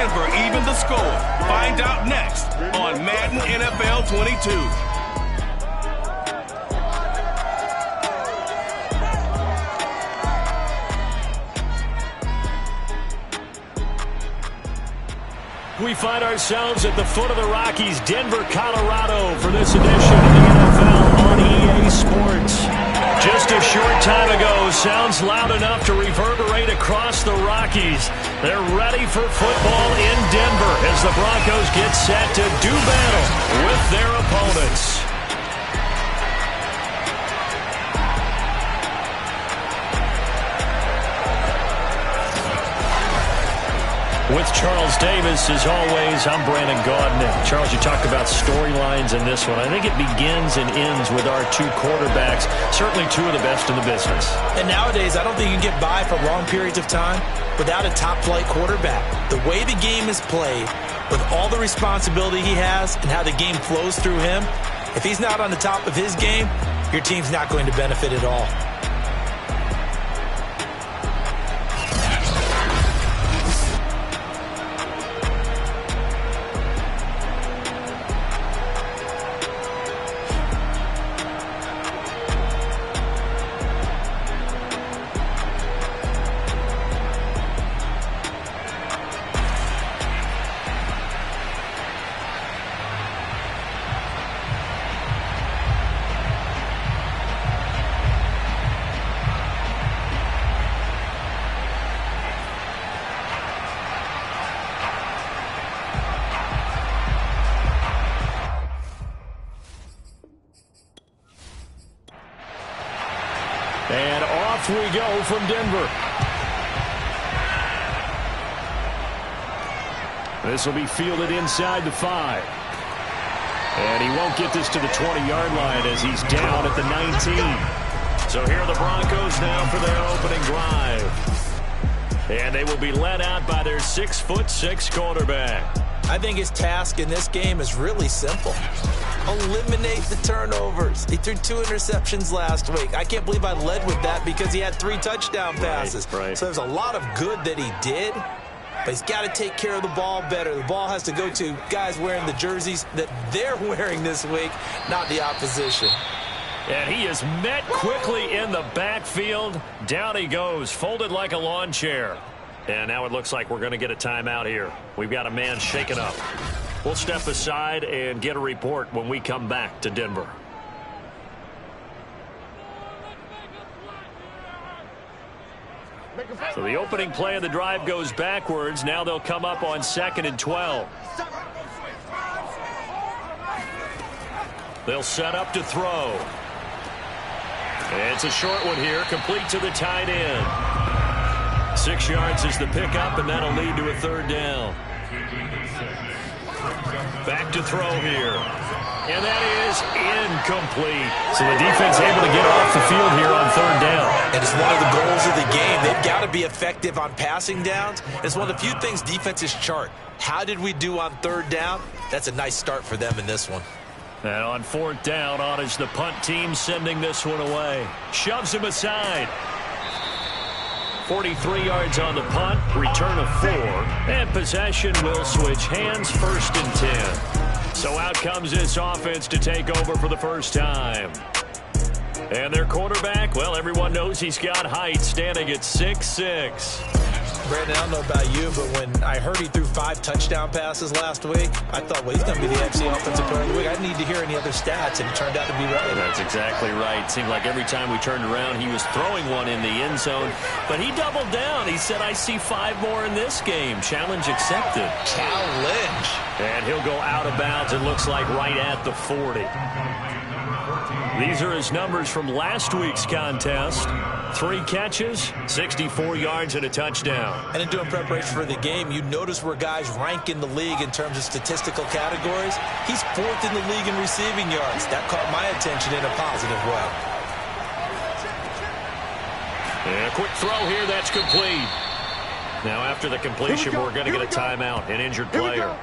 Denver even the score? Find out next on Madden NFL 22. We find ourselves at the foot of the Rockies, Denver, Colorado, for this edition of the NFL on EA Sports. Just a short time ago, sounds loud enough to reverberate across the Rockies. They're ready for football in Denver as the Broncos get set to do battle with their opponents. With Charles Davis, as always, I'm Brandon Gaudin. Charles, you talked about storylines in this one. I think it begins and ends with our two quarterbacks, certainly two of the best in the business. And nowadays, I don't think you can get by for long periods of time without a top-flight quarterback. The way the game is played, with all the responsibility he has and how the game flows through him, if he's not on the top of his game, your team's not going to benefit at all. And off we go from Denver. This will be fielded inside the 5. And he won't get this to the 20-yard line as he's down at the 19. So here are the Broncos now for their opening drive. And they will be led out by their 6'6" quarterback. I think his task in this game is really simple. Eliminate the turnovers. He threw 2 interceptions last week. I can't believe I led with that because he had 3 touchdown passes. Right. So there's a lot of good that he did, but he's got to take care of the ball better. The ball has to go to guys wearing the jerseys that they're wearing this week, not the opposition. And he is met quickly in the backfield. Down he goes, folded like a lawn chair. And now it looks like we're going to get a timeout here. We've got a man shaken up. We'll step aside and get a report when we come back to Denver. So the opening play of the drive goes backwards. Now they'll come up on 2nd and 12. They'll set up to throw. It's a short one here, complete to the tight end. 6 yards is the pickup, and that'll lead to a 3rd down. Back to throw here. And that is incomplete. So the defense able to get off the field here on 3rd down. And it's one of the goals of the game. They've got to be effective on passing downs. It's one of the few things defenses chart. How did we do on 3rd down? That's a nice start for them in this one. And on 4th down, on is the punt team sending this one away. Shoves him aside. 43 yards on the punt, return of 4, and possession will switch hands, 1st and 10. So out comes this offense to take over for the first time. And their quarterback, well, everyone knows he's got height, standing at 6'6". Brandon, I don't know about you, but when I heard he threw 5 touchdown passes last week, I thought, well, he's going to be the FC Offensive Player of the Week. I didn't need to hear any other stats, and it turned out to be right. That's exactly right. Seemed like every time we turned around, he was throwing one in the end zone. But he doubled down. He said, I see 5 more in this game. Challenge accepted. Challenge. And he'll go out of bounds, it looks like, right at the 40. These are his numbers from last week's contest. 3 catches, 64 yards, and a touchdown. And in doing preparation for the game, you notice where guys rank in the league in terms of statistical categories. He's 4th in the league in receiving yards. That caught my attention in a positive way. And a quick throw here, that's complete. Now after the completion, we're going to get a timeout, an injured player.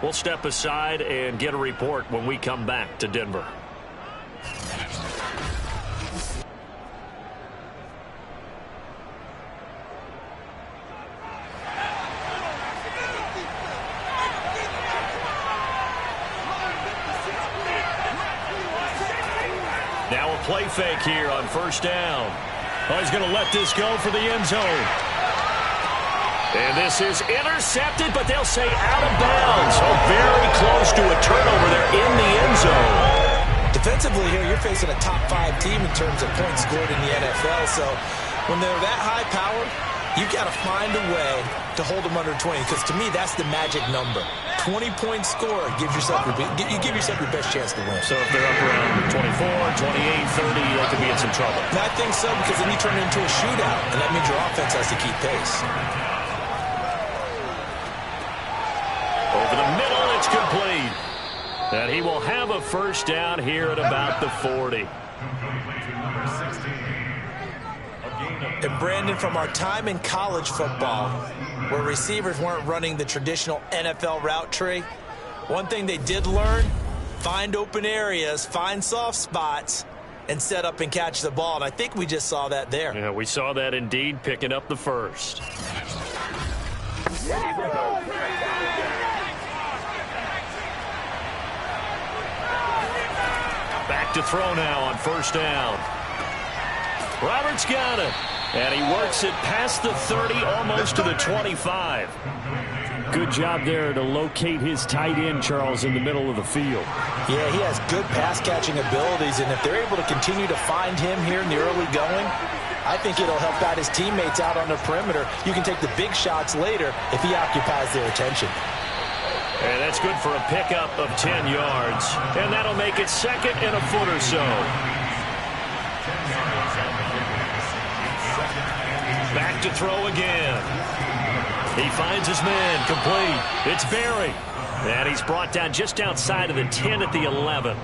We'll step aside and get a report when we come back to Denver. play fake here on first down. Oh, he's going to let this go for the end zone. And this is intercepted, but they'll say out of bounds. So very close to a turnover there in the end zone. Defensively here, you're facing a top 5 team in terms of points scored in the NFL. So when they're that high powered, you've got to find a way to hold them under 20. Because to me, that's the magic number. 20-point score gives yourself you give yourself your best chance to win. So if they're up around 24, 28, 30, they could be in some trouble. And I think so, because then you turn it into a shootout, and that means your offense has to keep pace. Over the middle, it's complete. And he will have a first down here at about the 40. And Brandon, from our time in college football, where receivers weren't running the traditional NFL route tree, one thing they did learn, find open areas, find soft spots, and set up and catch the ball. And I think we just saw that there. Yeah, we saw that indeed, picking up the first. Back to throw now on first down. Roberts got it. And he works it past the 30, almost to the 25. Good job there to locate his tight end, Charles, in the middle of the field. Yeah, he has good pass-catching abilities, and if they're able to continue to find him here in the early going, I think it'll help out his teammates out on the perimeter. You can take the big shots later if he occupies their attention. And that's good for a pickup of 10 yards. And that'll make it second and a foot or so. Back to throw again. He finds his man, complete. It's Berry. And he's brought down just outside of the 10 at the 11.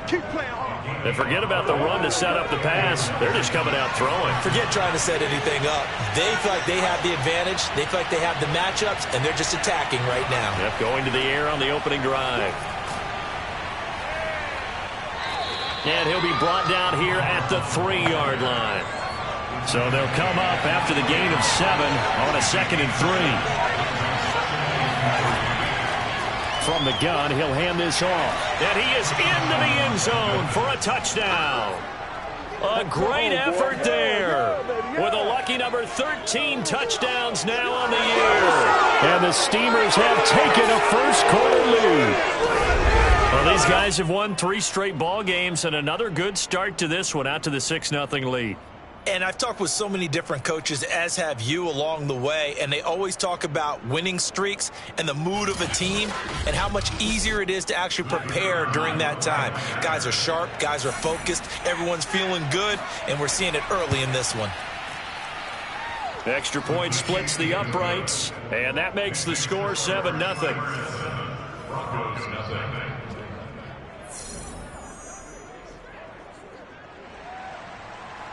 And forget about the run to set up the pass. They're just coming out throwing. Forget trying to set anything up. They feel like they have the advantage. They feel like they have the matchups, and they're just attacking right now. Yep, going to the air on the opening drive. And he'll be brought down here at the 3-yard line. So they'll come up after the gain of 7 on a 2nd and 3. From the gun, he'll hand this off. And he is into the end zone for a touchdown. A great effort there. With a lucky number 13 touchdowns now on the year. And the Steamers have taken a first-quarter lead. Well, these guys have won 3 straight ball games and another good start to this one out to the 6-0 lead. And I've talked with so many different coaches, as have you, along the way, and they always talk about winning streaks and the mood of a team and how much easier it is to actually prepare during that time. Guys are sharp, guys are focused, everyone's feeling good, and we're seeing it early in this one. Extra point splits the uprights, and that makes the score 7-0.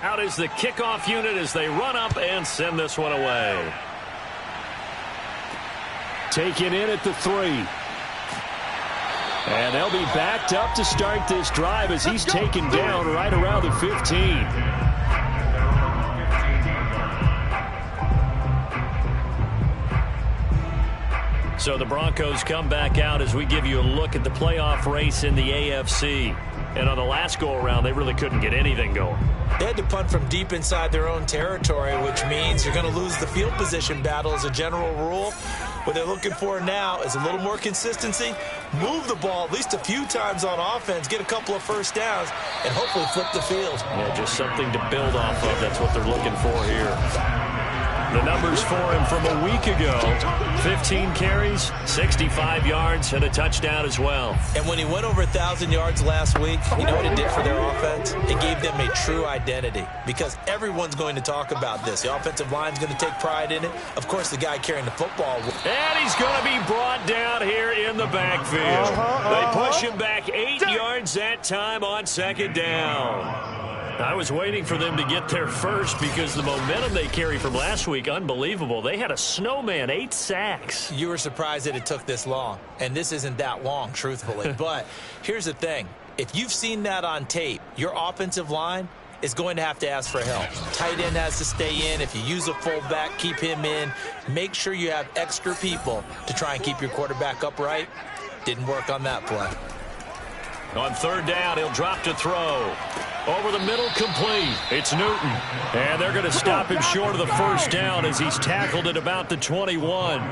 Out is the kickoff unit as they run up and send this one away. Taken in at the 3. And they'll be backed up to start this drive as he's taken down right around the 15. So the Broncos come back out as we give you a look at the playoff race in the AFC. And on the last go-around, they really couldn't get anything going. They had to punt from deep inside their own territory, which means you're going to lose the field position battle as a general rule. What they're looking for now is a little more consistency, move the ball at least a few times on offense, get a couple of first downs, and hopefully flip the field. Yeah, just something to build off of. That's what they're looking for here. The numbers for him from a week ago: 15 carries, 65 yards, and a touchdown as well. And when he went over 1,000 yards last week, you know what it did for their offense? It gave them a true identity, because everyone's going to talk about this. The offensive line's going to take pride in it. Of course, the guy carrying the football. And he's going to be brought down here in the backfield. They push him back 8 yards that time on 2nd down. I was waiting for them to get there first because the momentum they carry from last week, unbelievable. They had a snowman, 8 sacks. You were surprised that it took this long, and this isn't that long, truthfully. But here's the thing. If you've seen that on tape, your offensive line is going to have to ask for help. Tight end has to stay in. If you use a fullback, keep him in. Make sure you have extra people to try and keep your quarterback upright. Didn't work on that play. On third down, he'll drop to throw. Over the middle, complete. It's Newton. And they're going to stop him short of the first down as he's tackled at about the 21.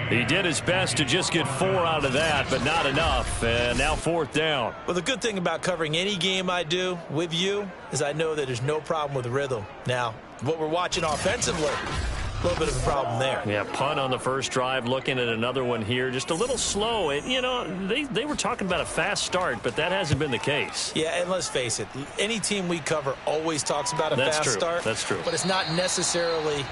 He did his best to just get 4 out of that, but not enough. And now fourth down. Well, the good thing about covering any game I do with you is I know that there's no problem with the rhythm. Now, what we're watching offensively, a little bit of a problem there. Yeah, punt on the first drive, looking at another one here. Just a little slow. And, you know, they were talking about a fast start, but that hasn't been the case. Yeah, and let's face it, any team we cover always talks about a fast start. That's true. But it's not necessarily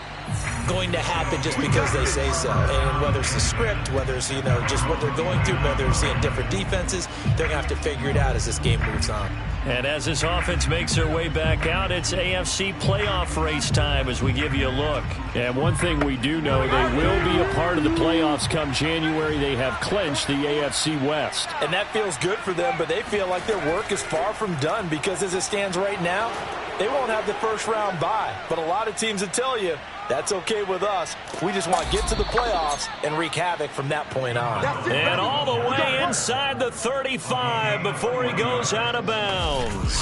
going to happen just because they say so. And whether it's the script, whether it's, you know, just what they're going through, whether they're seeing different defenses, they're going to have to figure it out as this game moves on. And as this offense makes their way back out, it's AFC playoff race time as we give you a look. And one thing we do know, they will be a part of the playoffs come January. They have clinched the AFC West. And that feels good for them, but they feel like their work is far from done because as it stands right now, they won't have the first round bye. But a lot of teams will tell you, that's okay with us. We just want to get to the playoffs and wreak havoc from that point on. And all the way inside the 35 before he goes out of bounds.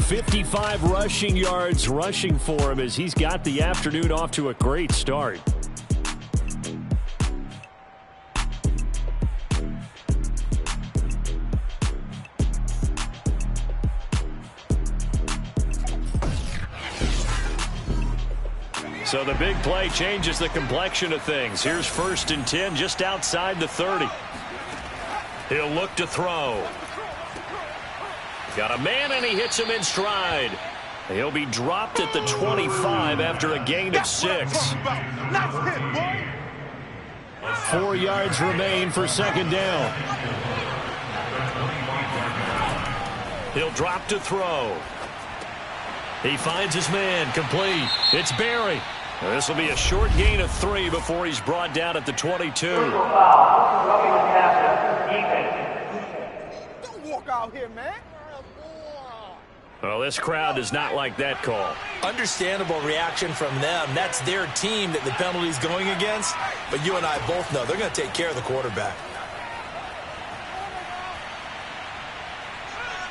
55 rushing yards rushing for him as he's got the afternoon off to a great start. So the big play changes the complexion of things. Here's 1st and 10 just outside the 30. He'll look to throw. Got a man and he hits him in stride. He'll be dropped at the 25 after a gain of 6. 4 yards remain for second down. He'll drop to throw. He finds his man, complete. It's Barry. This will be a short gain of 3 before he's brought down at the 22. Don't walk out here, man. Well, this crowd does not like that call. Understandable reaction from them. That's their team that the penalty's going against. But you and I both know they're going to take care of the quarterback.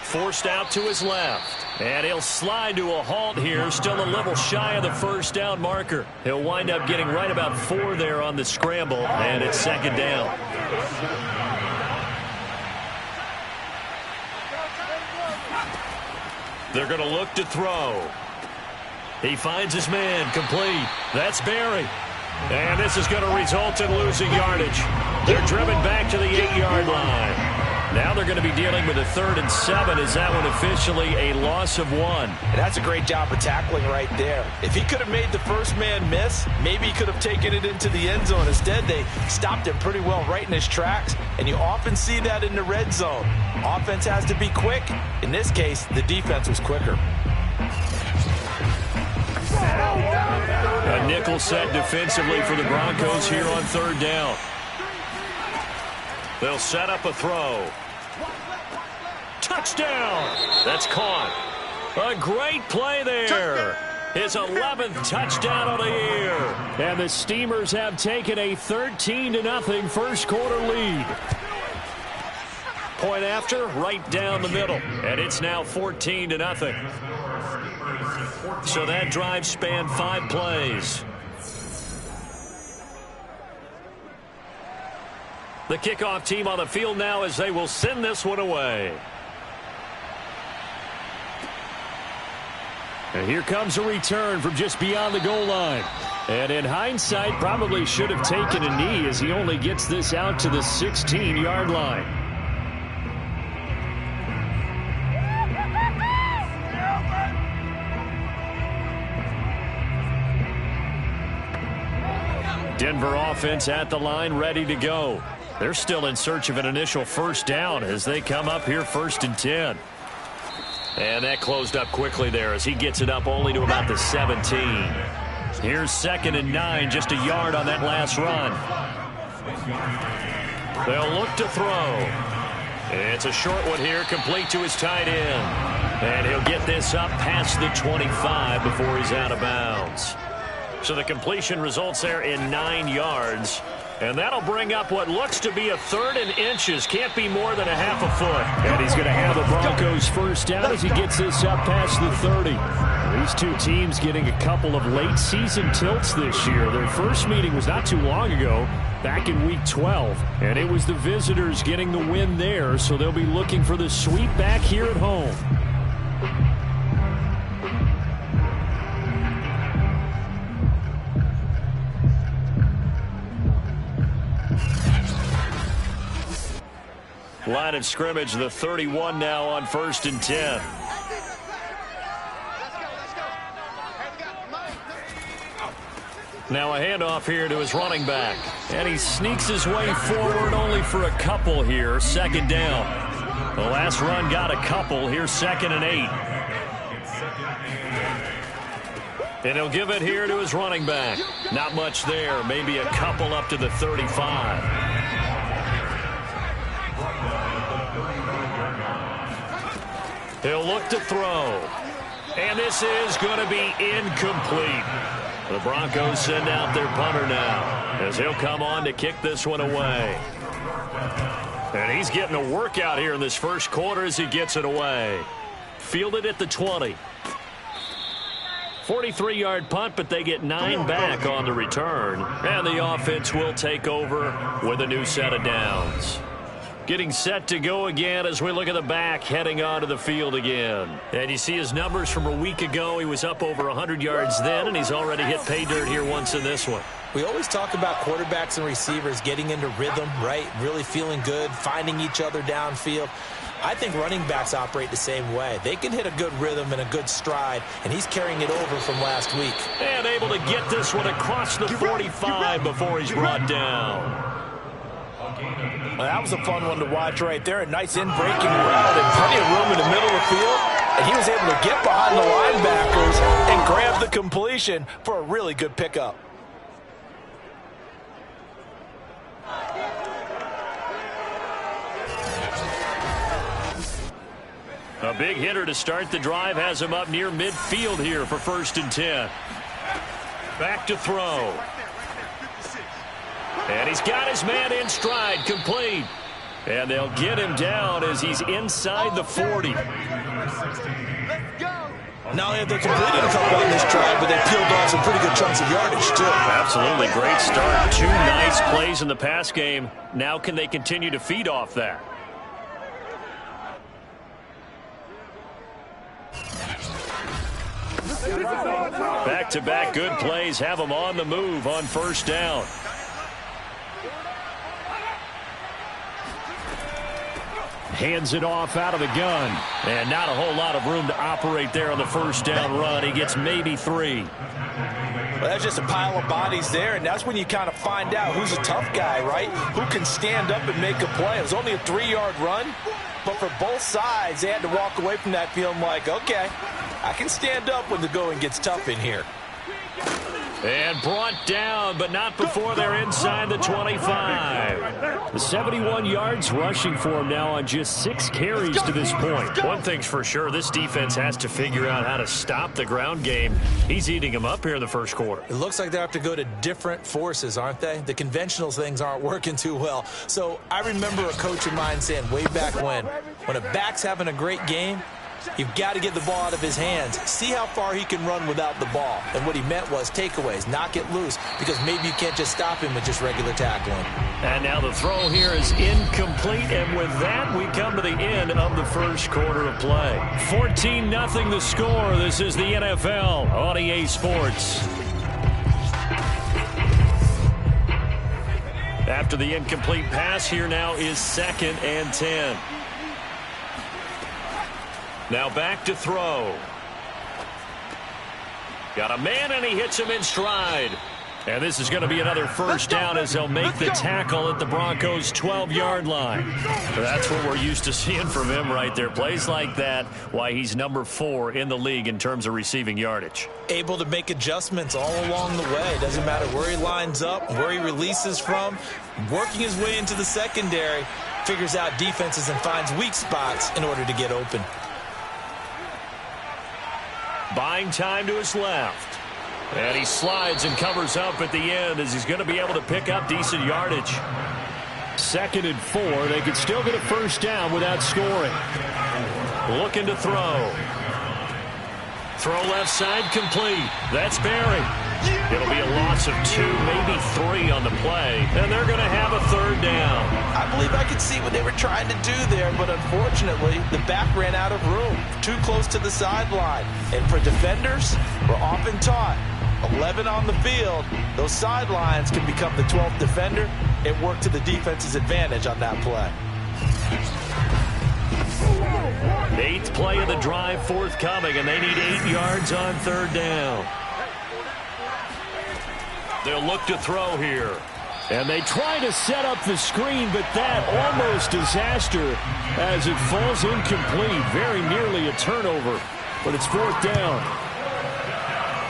Forced out to his left. And he'll slide to a halt here, still a little shy of the first down marker. He'll wind up getting right about 4 there on the scramble, and it's second down. They're going to look to throw. He finds his man, complete. That's Barry. And this is going to result in losing yardage. They're driven back to the 8-yard line. Now they're going to be dealing with a 3rd and 7. Is that one officially a loss of 1? And that's a great job of tackling right there. If he could have made the first man miss, maybe he could have taken it into the end zone. Instead, they stopped him pretty well right in his tracks, and you often see that in the red zone. Offense has to be quick. In this case, the defense was quicker. A nickel set defensively for the Broncos here on 3rd down. They'll set up a throw. Touchdown! That's caught. A great play there. His 11th touchdown of the year. And the Steamers have taken a 13-0 first quarter lead. Point after, right down the middle. And it's now 14-0. So that drive spanned 5 plays. The kickoff team on the field now as they will send this one away. And here comes a return from just beyond the goal line. And in hindsight, probably should have taken a knee as he only gets this out to the 16-yard line. Denver offense at the line, ready to go. They're still in search of an initial first down as they come up here 1st and 10. And that closed up quickly there as he gets it up only to about the 17. Here's 2nd and 9, just a yard on that last run. They'll look to throw. It's a short one here, complete to his tight end. And he'll get this up past the 25 before he's out of bounds. So the completion results there in 9 yards. And that'll bring up what looks to be a 3rd and inches. Can't be more than a half a foot. And he's going to have the Broncos first down as he gets this up past the 30. These two teams getting a couple of late season tilts this year. Their first meeting was not too long ago, back in week 12. And it was the visitors getting the win there, so they'll be looking for the sweep back here at home. Line of scrimmage, the 31 now on 1st and 10. Now a handoff here to his running back. And he sneaks his way forward only for a couple here. 2nd down. The last run got a couple. Here's 2nd and 8. And he'll give it here to his running back. Not much there. Maybe a couple up to the 35. He'll look to throw. And this is going to be incomplete. The Broncos send out their punter now as he'll come on to kick this one away. And he's getting a workout here in this first quarter as he gets it away. Fielded at the 20. 43-yard punt, but they get 9 back on the return. And the offense will take over with a new set of downs. Getting set to go again as we look at the back heading onto the field again. And you see his numbers from a week ago. He was up over 100 yards then, and he's already hit pay dirt here once in this one. We always talk about quarterbacks and receivers getting into rhythm, right? Really feeling good, finding each other downfield. I think running backs operate the same way. They can hit a good rhythm and a good stride, and he's carrying it over from last week. And able to get this one across the 45 before he's brought down. Well, that was a fun one to watch right there. A nice in-breaking route and plenty of room in the middle of the field. And he was able to get behind the linebackers and grab the completion for a really good pickup. A big hitter to start the drive has him up near midfield here for 1st and 10. Back to throw. And he's got his man in stride, complete. And they'll get him down as he's inside the 40. Not only have they completed a couple on this drive, but they peeled off some pretty good chunks of yardage, too. Absolutely, great start. 2 nice plays in the pass game. Now can they continue to feed off that? Back-to-back good plays have them on the move on 1st down. Hands it off out of the gun. And not a whole lot of room to operate there on the 1st down run. He gets maybe 3. Well, that's just a pile of bodies there, and that's when you kind of find out who's a tough guy, right? Who can stand up and make a play. It was only a 3-yard run, but for both sides, they had to walk away from that feeling like, okay, I can stand up when the going gets tough in here. And brought down, but not before they're inside the 25. The 71 yards rushing for him now on just 6 carries to this point. One thing's for sure, this defense has to figure out how to stop the ground game. He's eating them up here in the first quarter. It looks like they have to go to different forces, aren't they? The conventional things aren't working too well. So I remember a coach of mine saying way back when a back's having a great game, you've got to get the ball out of his hands. See how far he can run without the ball. And what he meant was takeaways, knock it loose, because maybe you can't just stop him with just regular tackling. And now the throw here is incomplete, and with that, we come to the end of the first quarter of play. 14-0 the score. This is the NFL on EA Sports. After the incomplete pass, here now is 2nd and 10. Now back to throw. Got a man, and he hits him in stride. And this is going to be another 1st down as they'll make the tackle at the Broncos' 12-yard line. That's what we're used to seeing from him right there. Plays like that, why he's number 4 in the league in terms of receiving yardage. Able to make adjustments all along the way. Doesn't matter where he lines up, where he releases from. Working his way into the secondary, figures out defenses and finds weak spots in order to get open. Buying time to his left. And he slides and covers up at the end as he's going to be able to pick up decent yardage. 2nd and 4. They could still get a first down without scoring. Looking to throw. Throw left side complete. That's Barry. It'll be a loss of 2, maybe 3 on the play. And they're going to have a 3rd down. I believe I could see what they were trying to do there, but unfortunately, the back ran out of room. Too close to the sideline. And for defenders, we're often taught 11 on the field. Those sidelines can become the 12th defender. It worked to the defense's advantage on that play. 8th play of the drive forthcoming, and they need 8 yards on 3rd down. They'll look to throw here. And they try to set up the screen, but that almost disaster as it falls incomplete. Very nearly a turnover, but it's 4th down.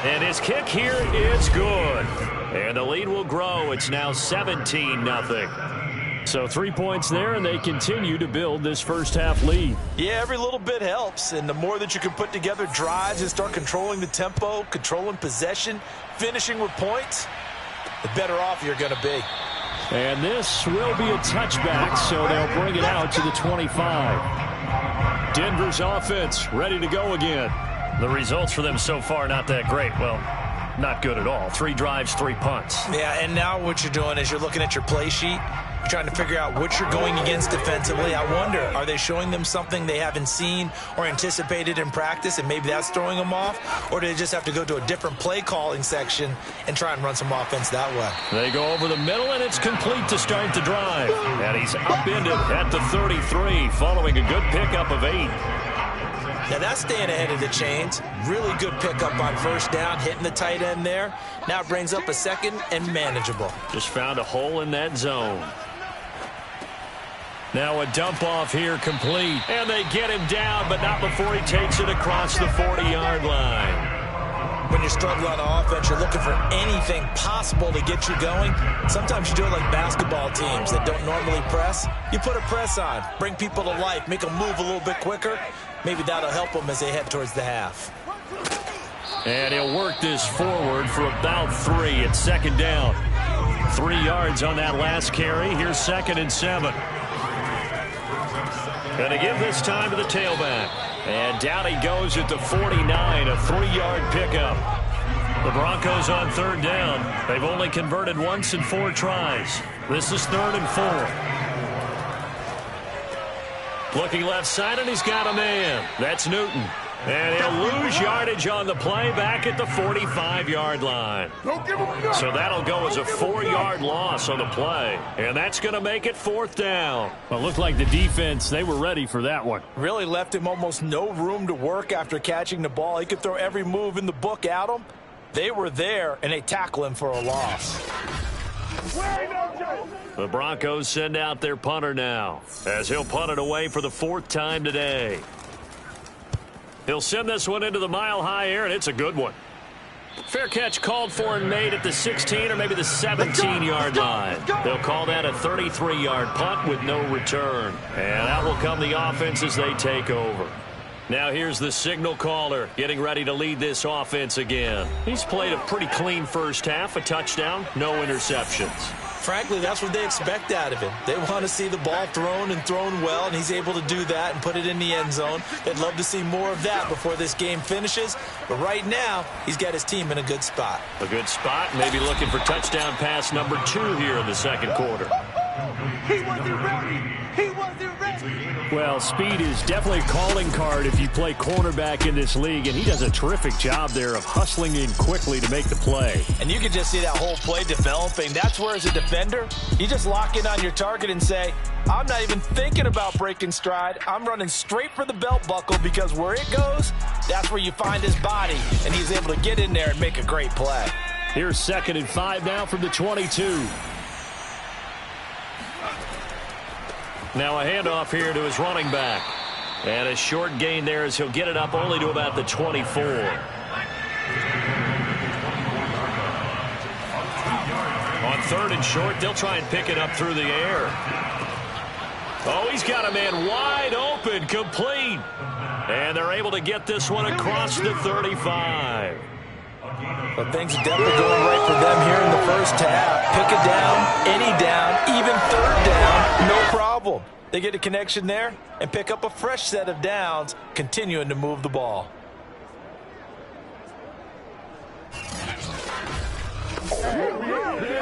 And his kick here is good. And the lead will grow. It's now 17-0. So 3 points there, and they continue to build this first half lead. Yeah, every little bit helps, and the more that you can put together drives and start controlling the tempo, controlling possession, finishing with points, the better off you're going to be. And this will be a touchback, so they'll bring it out to the 25. Denver's offense ready to go again. The results for them so far not that great. Well, not good at all. 3 drives, 3 punts. Yeah, and now what you're doing is you're looking at your play sheet. You're trying to figure out what you're going against defensively. I wonder, are they showing them something they haven't seen or anticipated in practice, and maybe that's throwing them off? Or do they just have to go to a different play calling section and try and run some offense that way? They go over the middle, and it's complete to start the drive. And he's upended at the 33, following a good pickup of 8. Now that's staying ahead of the chains. Really good pickup on 1st down, hitting the tight end there. Now it brings up a 2nd and manageable. Just found a hole in that zone. Now a dump off here complete. And they get him down, but not before he takes it across the 40-yard line. When you're struggling on offense, you're looking for anything possible to get you going. Sometimes you do it like basketball teams that don't normally press. You put a press on, bring people to life, make them move a little bit quicker. Maybe that'll help them as they head towards the half. And he'll work this forward for about 3. It's 2nd down. 3 yards on that last carry. Here's 2nd and 7. Going to give this time to the tailback. And down he goes at the 49, a 3-yard pickup. The Broncos on 3rd down. They've only converted once in 4 tries. This is 3rd and 4. Looking left side, and he's got a man. That's Newton. And he'll lose yardage on the play back at the 45-yard line. So that'll go as a 4-yard loss on the play. And that's going to make it 4th down. Well, it looked like the defense, they were ready for that one. Really left him almost no room to work after catching the ball. He could throw every move in the book at him. They were there, and they tackle him for a loss. The Broncos send out their punter now, as he'll punt it away for the 4th time today. He'll send this one into the mile-high air, and it's a good one. Fair catch called for and made at the 16 or maybe the 17-yard line. They'll call that a 33-yard punt with no return. And out will come the offense as they take over. Now here's the signal caller getting ready to lead this offense again. He's played a pretty clean first half, a touchdown, no interceptions. Frankly, that's what they expect out of him. They want to see the ball thrown and thrown well, and he's able to do that and put it in the end zone. They'd love to see more of that before this game finishes. But right now, he's got his team in a good spot. A good spot, maybe looking for touchdown pass number 2 here in the 2nd quarter. He wasn't ready. He wasn't ready. Well, speed is definitely a calling card if you play cornerback in this league, and he does a terrific job there of hustling in quickly to make the play. And you can just see that whole play developing. That's where, as a defender, you just lock in on your target and say, I'm not even thinking about breaking stride. I'm running straight for the belt buckle, because where it goes, that's where you find his body, and he's able to get in there and make a great play. Here's 2nd and 5 now from the 22. Now a handoff here to his running back. And a short gain there as he'll get it up only to about the 24. On 3rd and short, they'll try and pick it up through the air. Oh, he's got a man wide open, complete. And they're able to get this one across the 35. But things are definitely going right for them here in the first half. Pick a down, any down, even third down, no problem. They get a connection there and pick up a fresh set of downs, continuing to move the ball.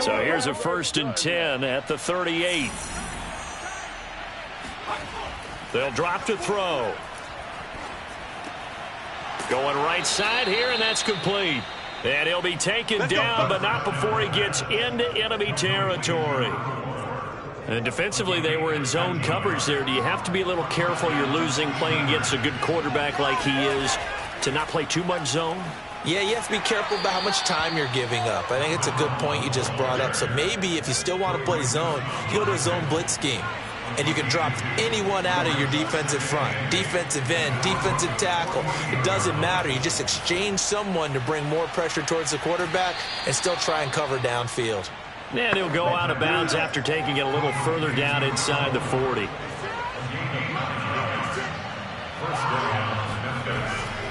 So here's a 1st and 10 at the 38. They'll drop to throw. Going right side here, and that's complete. And he'll be taken down, but not before he gets into enemy territory. And defensively, they were in zone coverage there. Do you have to be a little careful? You're losing, playing against a good quarterback like he is, to not play too much zone? Yeah, you have to be careful about how much time you're giving up. I think it's a good point you just brought up. So maybe if you still want to play zone, you go to a zone blitz scheme. And you can drop anyone out of your defensive front, defensive end, defensive tackle. It doesn't matter. You just exchange someone to bring more pressure towards the quarterback and still try and cover downfield. And he'll go out of bounds after taking it a little further down inside the 40.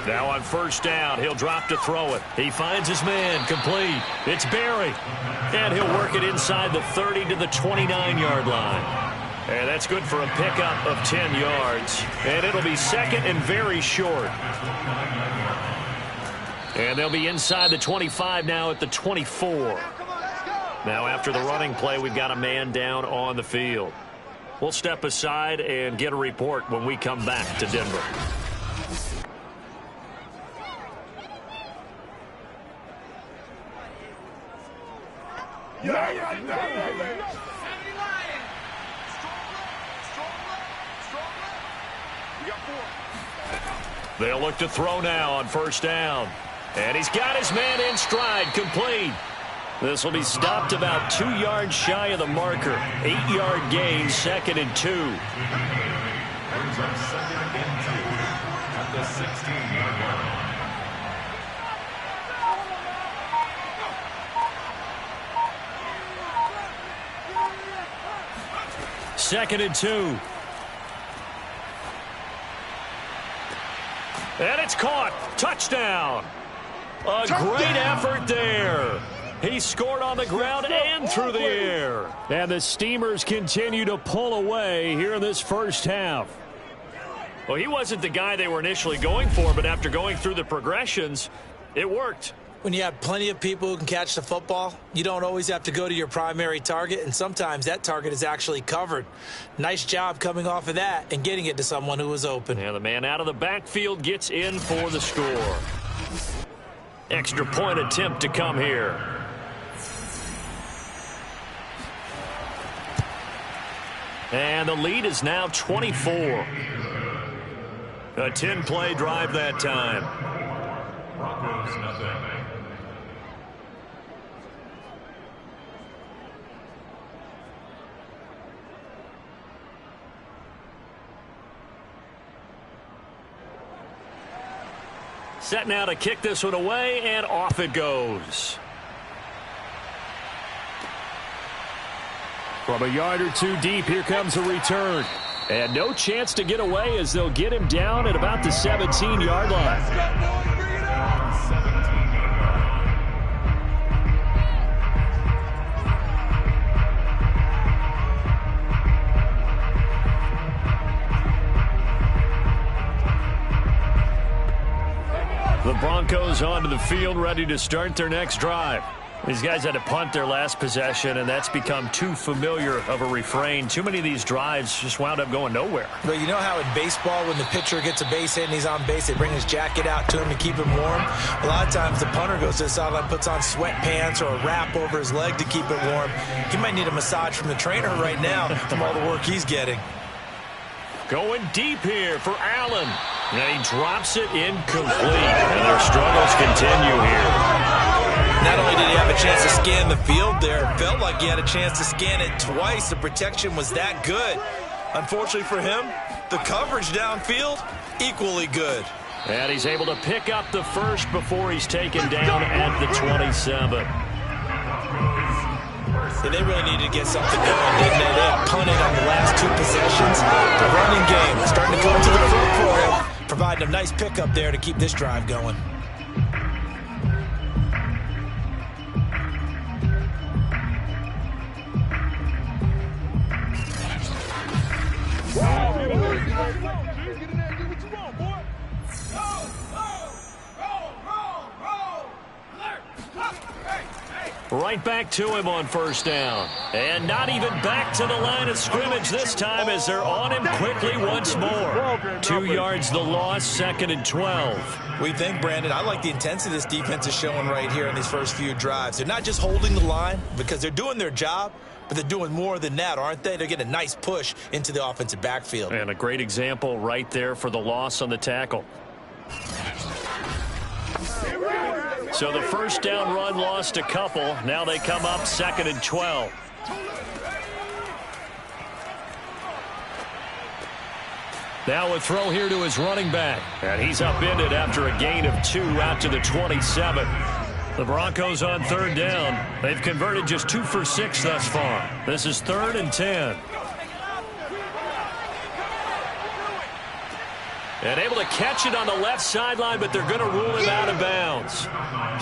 Now on 1st down, he'll drop to throw it. He finds his man, complete. It's Barry. And he'll work it inside the 30 to the 29-yard line. And that's good for a pickup of 10 yards. And it'll be 2nd and very short. And they'll be inside the 25 now at the 24. Now after the running play, we've got a man down on the field. We'll step aside and get a report when we come back to Denver. They'll look to throw now on 1st down. And he's got his man in stride, complete. This will be stopped about 2 yards shy of the marker. 8-yard gain, 2nd and 2. Brings up 2nd and 2 at the 16-yard line. 2nd and 2. And it's caught. Touchdown. A great effort there. He scored on the ground and through the air. And the Steamers continue to pull away here in this first half. Well, he wasn't the guy they were initially going for, but after going through the progressions, it worked. When you have plenty of people who can catch the football, you don't always have to go to your primary target, and sometimes that target is actually covered. Nice job coming off of that and getting it to someone who was open. And the man out of the backfield gets in for the score. Extra point attempt to come here. And the lead is now 24. A 10-play drive that time. Broncos nothing. Set now to kick this one away, and off it goes. From a yard or two deep, here comes a return. And no chance to get away as they'll get him down at about the 17-yard line. The Broncos onto the field, ready to start their next drive. These guys had to punt their last possession, and that's become too familiar of a refrain. Too many of these drives just wound up going nowhere. But you know how in baseball, when the pitcher gets a base hit and he's on base, they bring his jacket out to him to keep him warm? A lot of times the punter goes to the sideline, puts on sweatpants or a wrap over his leg to keep it warm. He might need a massage from the trainer right now from all the work he's getting. Going deep here for Allen. And he drops it incomplete. And their struggles continue here. Not only did he have a chance to scan the field there, it felt like he had a chance to scan it twice. The protection was that good. Unfortunately for him, the coverage downfield, equally good. And he's able to pick up the first before he's taken down at the 27. And they really needed to get something going, didn't they? They had punted on the last two possessions. The running game starting to come to the front for him, providing a nice pickup there to keep this drive going. Right back to him on first down. And not even back to the line of scrimmage this time as they're on him quickly once more. 2 yards the loss, 2nd and 12. We think, Brandon, I like the intensity this defense is showing right here in these first few drives. They're not just holding the line because they're doing their job, but they're doing more than that, aren't they? They're getting a nice push into the offensive backfield. And a great example right there for the loss on the tackle. So the first down run lost a couple. Now they come up 2nd and 12. Now a throw here to his running back. And he's upended after a gain of 2 out to the 27. The Broncos on 3rd down. They've converted just 2 for 6 thus far. This is 3rd and 10. And able to catch it on the left sideline, but they're going to rule him out of bounds.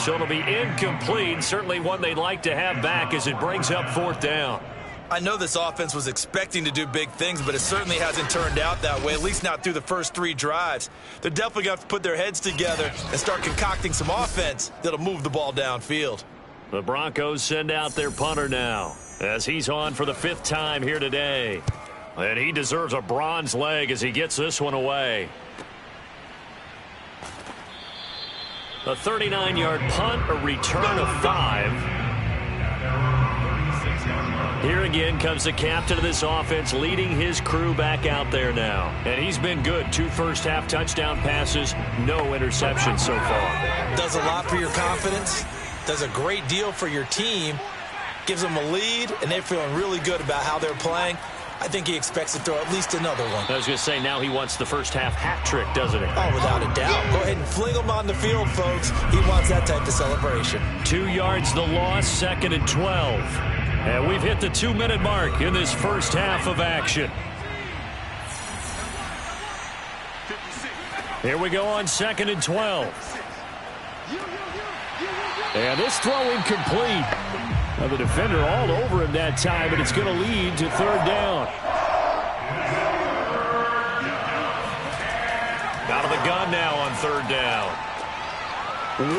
So it'll be incomplete. Certainly one they'd like to have back as it brings up 4th down. I know this offense was expecting to do big things, but it certainly hasn't turned out that way, at least not through the first 3 drives. They're definitely going to have to put their heads together and start concocting some offense that'll move the ball downfield. The Broncos send out their punter now as he's on for the 5th time here today. And he deserves a bronze leg as he gets this one away. A 39-yard punt, a return of 5. Here again comes the captain of this offense leading his crew back out there now. And he's been good. 2 first-half touchdown passes, no interceptions so far. Does a lot for your confidence, does a great deal for your team, gives them a lead, and they're feeling really good about how they're playing. I think he expects to throw at least another one. I was going to say, now he wants the first-half hat trick, doesn't he? Oh, without a doubt. Go ahead and fling him on the field, folks. He wants that type of celebration. 2 yards the loss, 2nd and 12. And we've hit the 2-minute mark in this first half of action. Here we go on 2nd and 12. And this throw incomplete. Now the defender all over him that time, but it's going to lead to 3rd down. Out of the gun now on 3rd down.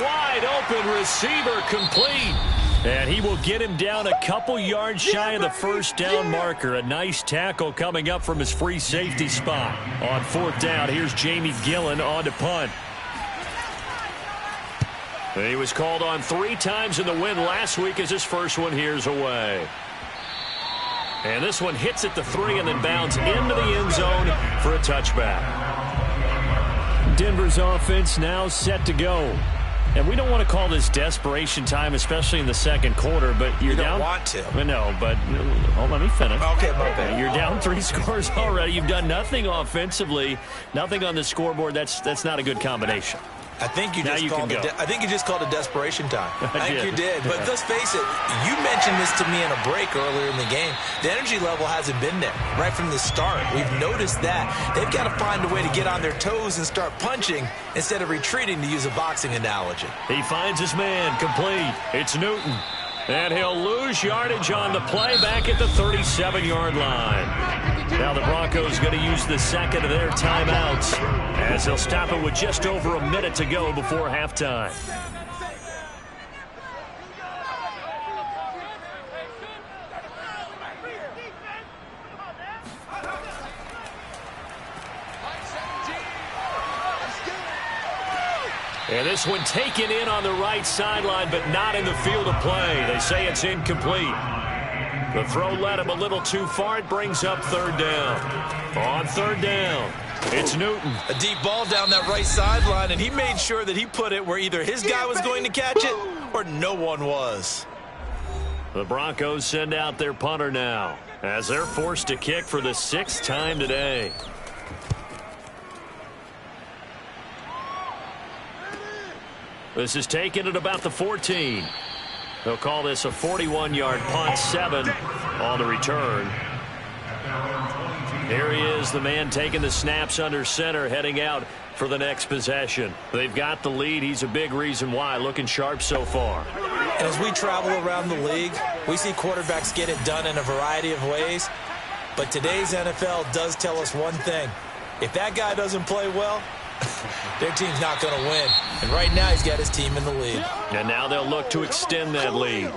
Wide open receiver complete. And he will get him down a couple yards shy of the first down marker. A nice tackle coming up from his free safety spot. On 4th down, here's Jamie Gillen on to punt. And he was called on 3 times in the win last week as his first one here's away. And this one hits at the 3 and then bounds into the end zone for a touchback. Denver's offense now set to go. And we don't want to call this desperation time, especially in the 2nd quarter, but you're down. You don't want to. No, but let me finish. Okay, my bad. You're down 3 scores already. You've done nothing offensively, nothing on the scoreboard. That's not a good combination. I think you just called it. I think you just called it desperation time. I think you did. But let's face it. You mentioned this to me in a break earlier in the game. The energy level hasn't been there right from the start. We've noticed that they've got to find a way to get on their toes and start punching instead of retreating, to use a boxing analogy. He finds his man complete. It's Newton. And he'll lose yardage on the play back at the 37-yard line. Now the Broncos going to use the 2nd of their timeouts as they'll stop it with just over a minute to go before halftime. And this one taken in on the right sideline, but not in the field of play. They say it's incomplete. The throw led him a little too far. It brings up 3rd down. On 3rd down, it's Newton. A deep ball down that right sideline, and he made sure that he put it where either his guy was going to catch it or no one was. The Broncos send out their punter now as they're forced to kick for the 6th time today. This is taken at about the 14. They'll call this a 41-yard punt, 7 on the return. Here he is, the man taking the snaps under center, heading out for the next possession. They've got the lead. He's a big reason why, looking sharp so far. And as we travel around the league, we see quarterbacks get it done in a variety of ways. But today's NFL does tell us one thing. If that guy doesn't play well, Their team's not going to win. And right now he's got his team in the lead. And now they'll look to extend that lead.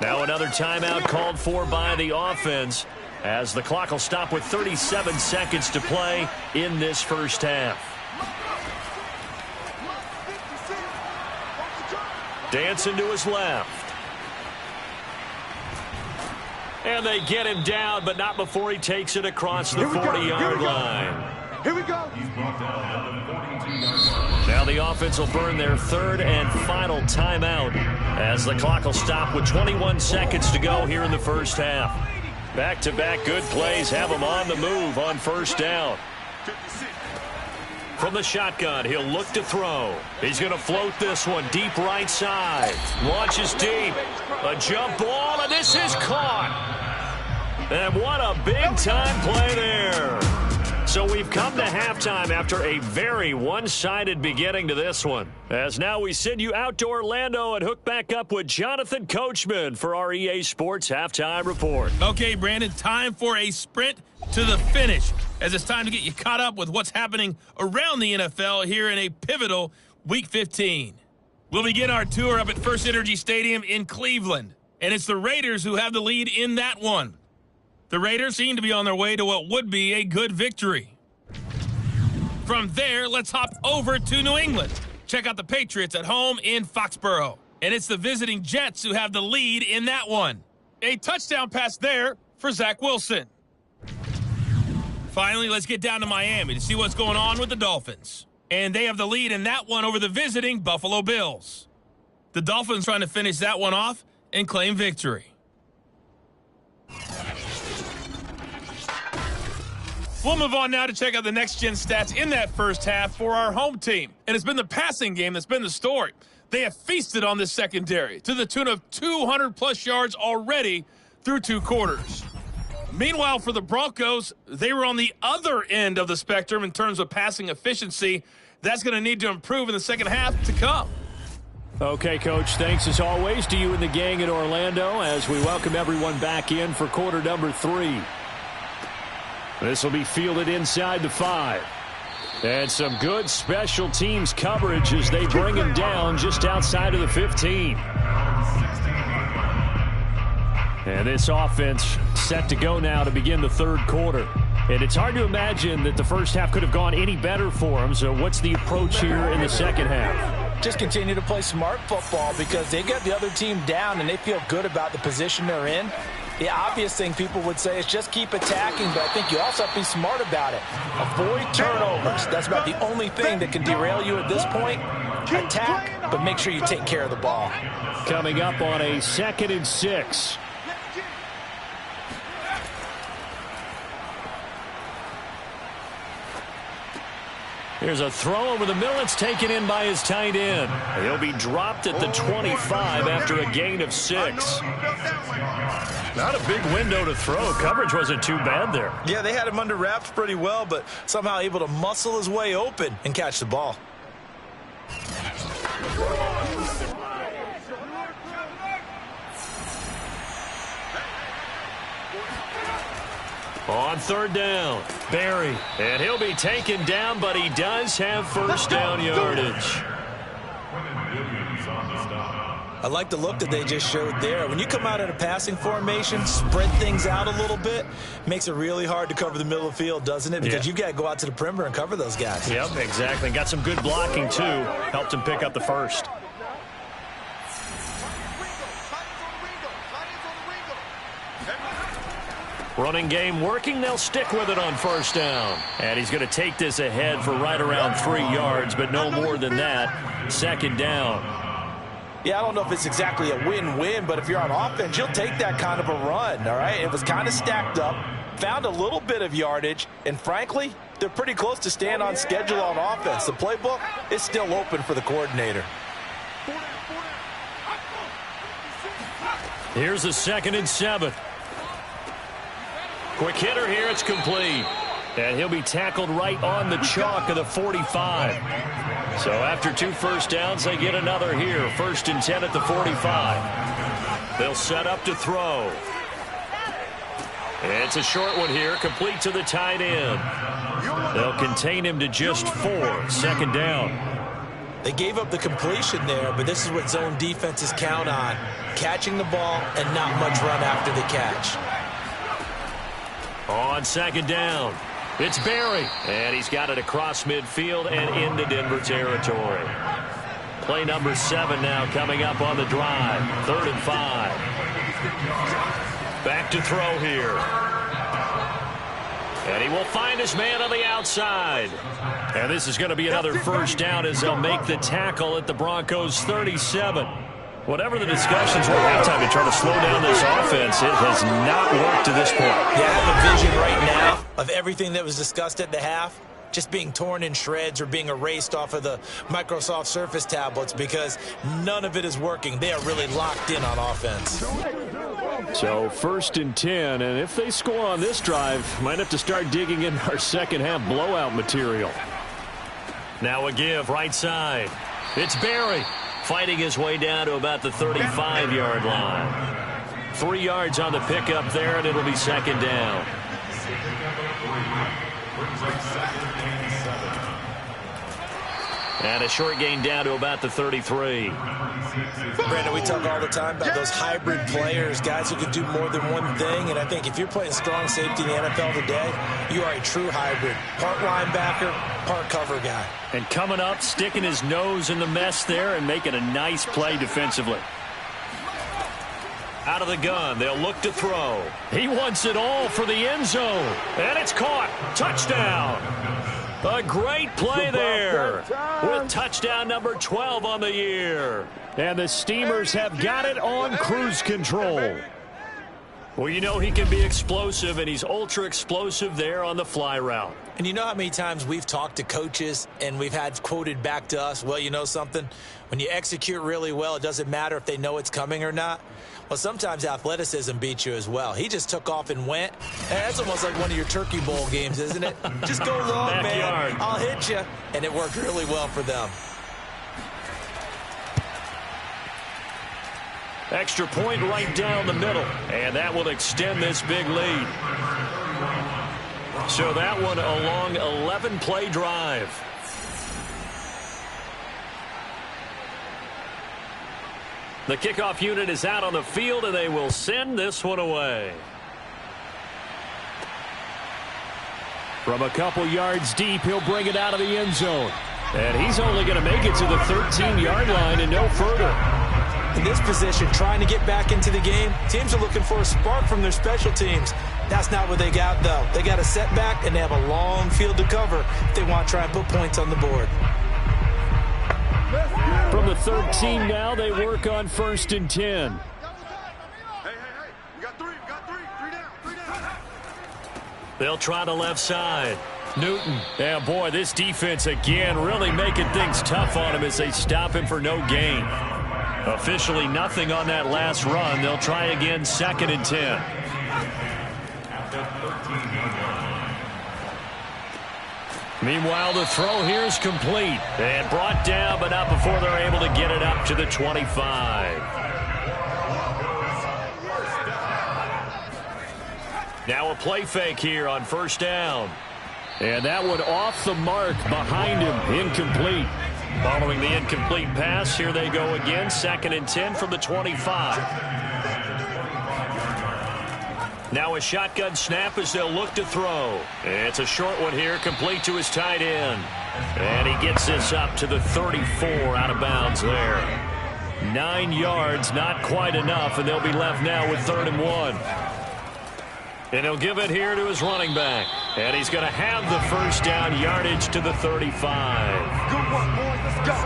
Now another timeout called for by the offense as the clock will stop with 37 seconds to play in this first half. Dancing to his left. And they get him down, but not before he takes it across the 40-yard line. Here we go. Now the offense will burn their third and final timeout as the clock will stop with 21 seconds to go here in the first half. Back-to-back good plays have him on the move on first down. From the shotgun, he'll look to throw. He's going to float this one deep right side. Launches deep. A jump ball, and this is caught. And what a big-time play there. So we've come to halftime after a very one-sided beginning to this one. As now we send you out to Orlando and hook back up with Jonathan Coachman for our EA Sports Halftime Report. Okay, Brandon, time for a sprint to the finish, as it's time to get you caught up with what's happening around the NFL here in a pivotal Week 15. We'll begin our tour up at First Energy Stadium in Cleveland, and it's the Raiders who have the lead in that one. The Raiders seem to be on their way to what would be a good victory. From there, let's hop over to New England. Check out the Patriots at home in Foxborough. And it's the visiting Jets who have the lead in that one. A touchdown pass there for Zach Wilson. Finally, let's get down to Miami to see what's going on with the Dolphins. And they have the lead in that one over the visiting Buffalo Bills. The Dolphins trying to finish that one off and claim victory. We'll move on now to check out the next-gen stats in that first half for our home team. And it's been the passing game that's been the story. They have feasted on this secondary to the tune of 200-plus yards already through 2 quarters. Meanwhile, for the Broncos, they were on the other end of the spectrum in terms of passing efficiency. That's going to need to improve in the second half to come. Okay, Coach, thanks as always to you and the gang in Orlando as we welcome everyone back in for quarter number 3. This will be fielded inside the 5. And some good special teams coverage as they bring him down just outside of the 15. And this offense set to go now to begin the third quarter. And it's hard to imagine that the first half could have gone any better for them. So what's the approach here in the second half? Just continue to play smart football because they got the other team down and they feel good about the position they're in. The obvious thing people would say is just keep attacking, but I think you also have to be smart about it. Avoid turnovers. That's about the only thing that can derail you at this point. Attack, but make sure you take care of the ball. Coming up on a 2nd and 6. Here's a throw over the middle. It's taken in by his tight end. He'll be dropped at the 25 after a gain of 6. Not a big window to throw. Coverage wasn't too bad there. Yeah, they had him under wraps pretty well, but somehow able to muscle his way open and catch the ball. On 3rd down, Barry. And he'll be taken down, but he does have first down yardage. I like the look that they just showed there. When you come out in a passing formation, spread things out a little bit, makes it really hard to cover the middle of the field, doesn't it? Because you've got to go out to the perimeter and cover those guys. Yep, exactly. Got some good blocking, too. Helped him pick up the first. Running game working. They'll stick with it on first down. And he's going to take this ahead for right around 3 yards, but no more than that. 2nd down. Yeah, I don't know if it's exactly a win-win, but if you're on offense, you'll take that kind of a run, all right? It was kind of stacked up, found a little bit of yardage, and frankly, they're pretty close to staying on schedule on offense. The playbook is still open for the coordinator. Here's a 2nd and 7. Quick hitter here, it's complete. And he'll be tackled right on the chalk of the 45. So after 2 first downs, they get another here. 1st and 10 at the 45. They'll set up to throw. It's a short one here, complete to the tight end. They'll contain him to just 4. 2nd down. They gave up the completion there, but this is what zone defenses count on. Catching the ball and not much run after the catch. On 2nd down, it's Barry. And he's got it across midfield and into Denver territory. Play number 7 now coming up on the drive. 3rd and 5. Back to throw here. And he will find his man on the outside. And this is going to be another 1st down as they'll make the tackle at the Broncos 37. Whatever the discussions were at halftime to try to slow down this offense, it has not worked to this point. Yeah, I have a vision right now of everything that was discussed at the half just being torn in shreds or being erased off of the Microsoft Surface tablets because none of it is working. They are really locked in on offense. So 1st and 10, and if they score on this drive, might have to start digging in our second half blowout material. Now a give right side. It's Barry fighting his way down to about the 35-yard line. 3 yards on the pickup there, and it'll be 2nd down. And a short gain down to about the 33. Brandon, we talk all the time about those hybrid players, guys who can do more than one thing. And I think if you're playing strong safety in the NFL today, you are a true hybrid. Part linebacker, part cover guy. And coming up, sticking his nose in the mess there and making a nice play defensively. Out of the gun, they'll look to throw. He wants it all for the end zone. And it's caught. Touchdown. A great play there with touchdown number 12 on the year. And the Steamers have got it on cruise control. Well, you know he can be explosive, and he's ultra explosive there on the fly route. And you know how many times we've talked to coaches and we've had quoted back to us, well, you know something? When you execute really well, it doesn't matter if they know it's coming or not. Well, sometimes athleticism beats you as well. He just took off and went. And that's almost like one of your Turkey Bowl games, isn't it? Just go long, Backyard. man. I'll hit you. And it worked really well for them. Extra point right down the middle. And that will extend this big lead. So that one a long 11-play drive. The kickoff unit is out on the field, and they will send this one away. From a couple yards deep, he'll bring it out of the end zone. And he's only going to make it to the 13-yard line and no further. In this position, trying to get back into the game, teams are looking for a spark from their special teams. That's not what they got, though. They got a setback, and they have a long field to cover if they want to try and put points on the board. From the 13 now, they work on 1st and 10. Hey, we got three down. They'll try the left side. Newton. Yeah, boy, this defense again really making things tough on him as they stop him for no gain. Officially nothing on that last run. They'll try again 2nd and 10. Meanwhile, the throw here is complete. And brought down, but not before they're able to get it up to the 25. Now a play fake here on 1st down. And that one off the mark behind him. Incomplete. Following the incomplete pass, here they go again. 2nd and 10 from the 25. Now a shotgun snap as they'll look to throw. It's a short one here, complete to his tight end. And he gets this up to the 34 out of bounds there. 9 yards, not quite enough, and they'll be left now with 3rd and 1. And he'll give it here to his running back. And he's going to have the 1st down yardage to the 35. Good one, boys. Let's go.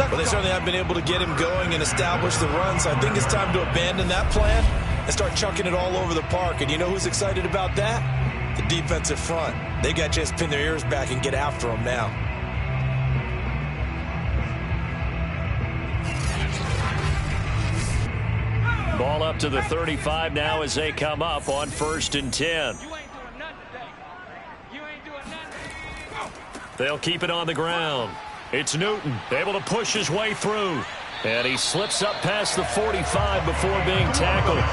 Well, they certainly haven't been able to get him going and establish the run, so I think it's time to abandon that plan and start chucking it all over the park. And you know who's excited about that? The defensive front. They got to just pin their ears back and get after him now. Ball up to the 35 now as they come up on 1st and 10. They'll keep it on the ground. It's Newton, able to push his way through. And he slips up past the 45 before being tackled.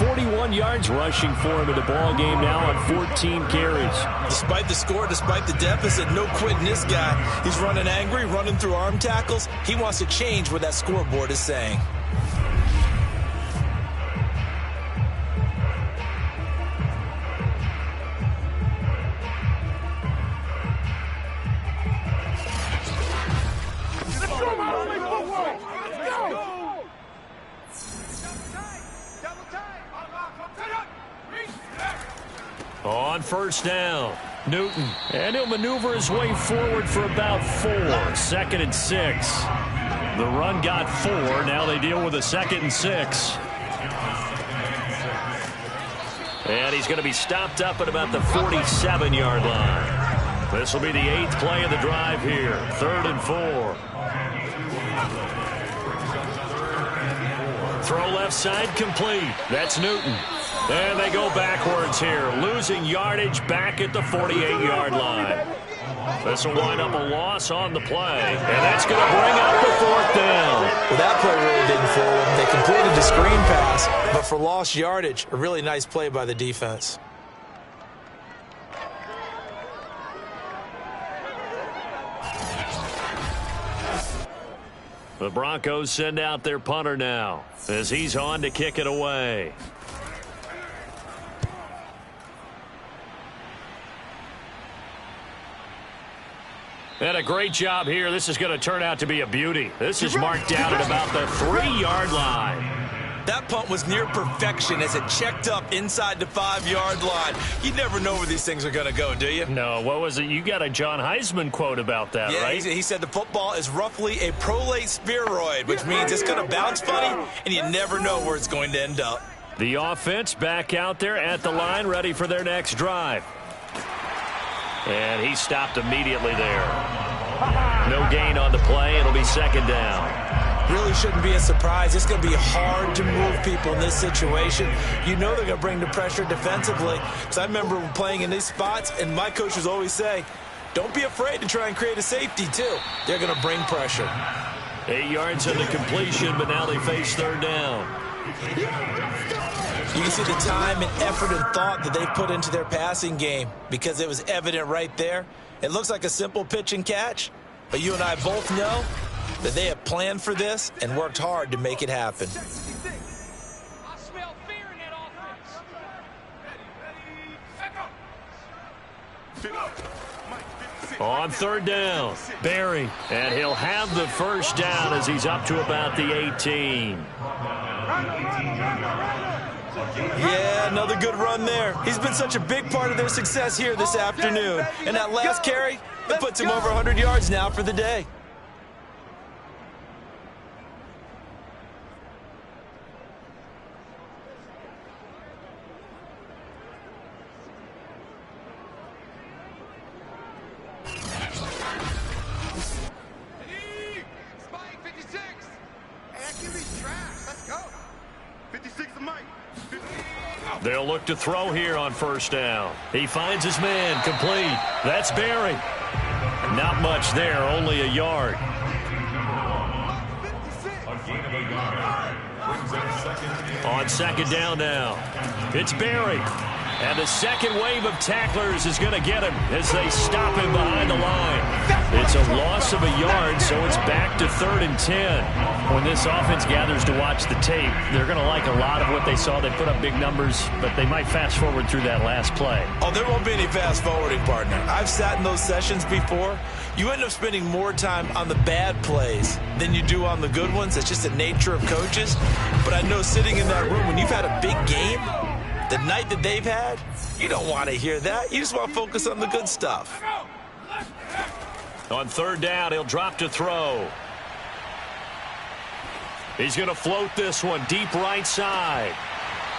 41 yards rushing for him in the ball game now on 14 carries. Despite the score, despite the deficit, no quitting this guy. He's running angry, running through arm tackles. He wants to change what that scoreboard is saying. On first down, Newton. And he'll maneuver his way forward for about 4. 2nd and 6. The run got 4. Now they deal with a 2nd and 6. And he's going to be stopped up at about the 47-yard line. This will be the 8th play of the drive here. 3rd and 4. Throw left side complete. That's Newton. And they go backwards here, losing yardage back at the 48-yard line. This will wind up a loss on the play, and that's going to bring up the 4th down. Well, that play really didn't fool them. They completed the screen pass, but for lost yardage, a really nice play by the defense. The Broncos send out their punter now as he's on to kick it away. And a great job here. This is going to turn out to be a beauty. This is marked down at about the 3-yard line. That punt was near perfection as it checked up inside the 5-yard line. You never know where these things are going to go, do you? No, what was it? You got a John Heisman quote about that, yeah, right? He said the football is roughly a prolate spheroid, which means it's going to bounce funny, and you never know where it's going to end up. The offense back out there at the line, ready for their next drive. And he stopped immediately there. No gain on the play. It'll be 2nd down. Really shouldn't be a surprise. It's going to be hard to move people in this situation. You know they're going to bring the pressure defensively. Because I remember playing in these spots, and my coaches always say, don't be afraid to try and create a safety, too. They're going to bring pressure. 8 yards on the completion, but now they face 3rd down. You can see the time and effort and thought that they put into their passing game because it was evident right there. It looks like a simple pitch and catch, but you and I both know that they have planned for this and worked hard to make it happen. I smell fear in that offense. On 3rd down, Barry, and he'll have the 1st down as he's up to about the 18. Yeah, another good run there. He's been such a big part of their success here this afternoon. And that last carry, it puts him over 100 yards now for the day. Spike 56. Accuracy track. Let's go. 56 to Mike. They'll look to throw here on 1st down. He finds his man, complete. That's Barry. Not much there, only a yard. On 2nd down now, it's Barry. And the second wave of tacklers is going to get him as they stop him behind the line. It's a loss of a yard, so it's back to 3rd and 10. When this offense gathers to watch the tape, they're going to like a lot of what they saw. They put up big numbers, but they might fast forward through that last play. Oh, there won't be any fast forwarding, partner. I've sat in those sessions before. You end up spending more time on the bad plays than you do on the good ones. It's just the nature of coaches. But I know sitting in that room, when you've had a big game, the night that they've had, you don't want to hear that. You just want to focus on the good stuff. On 3rd down, he'll drop to throw. He's going to float this one deep right side.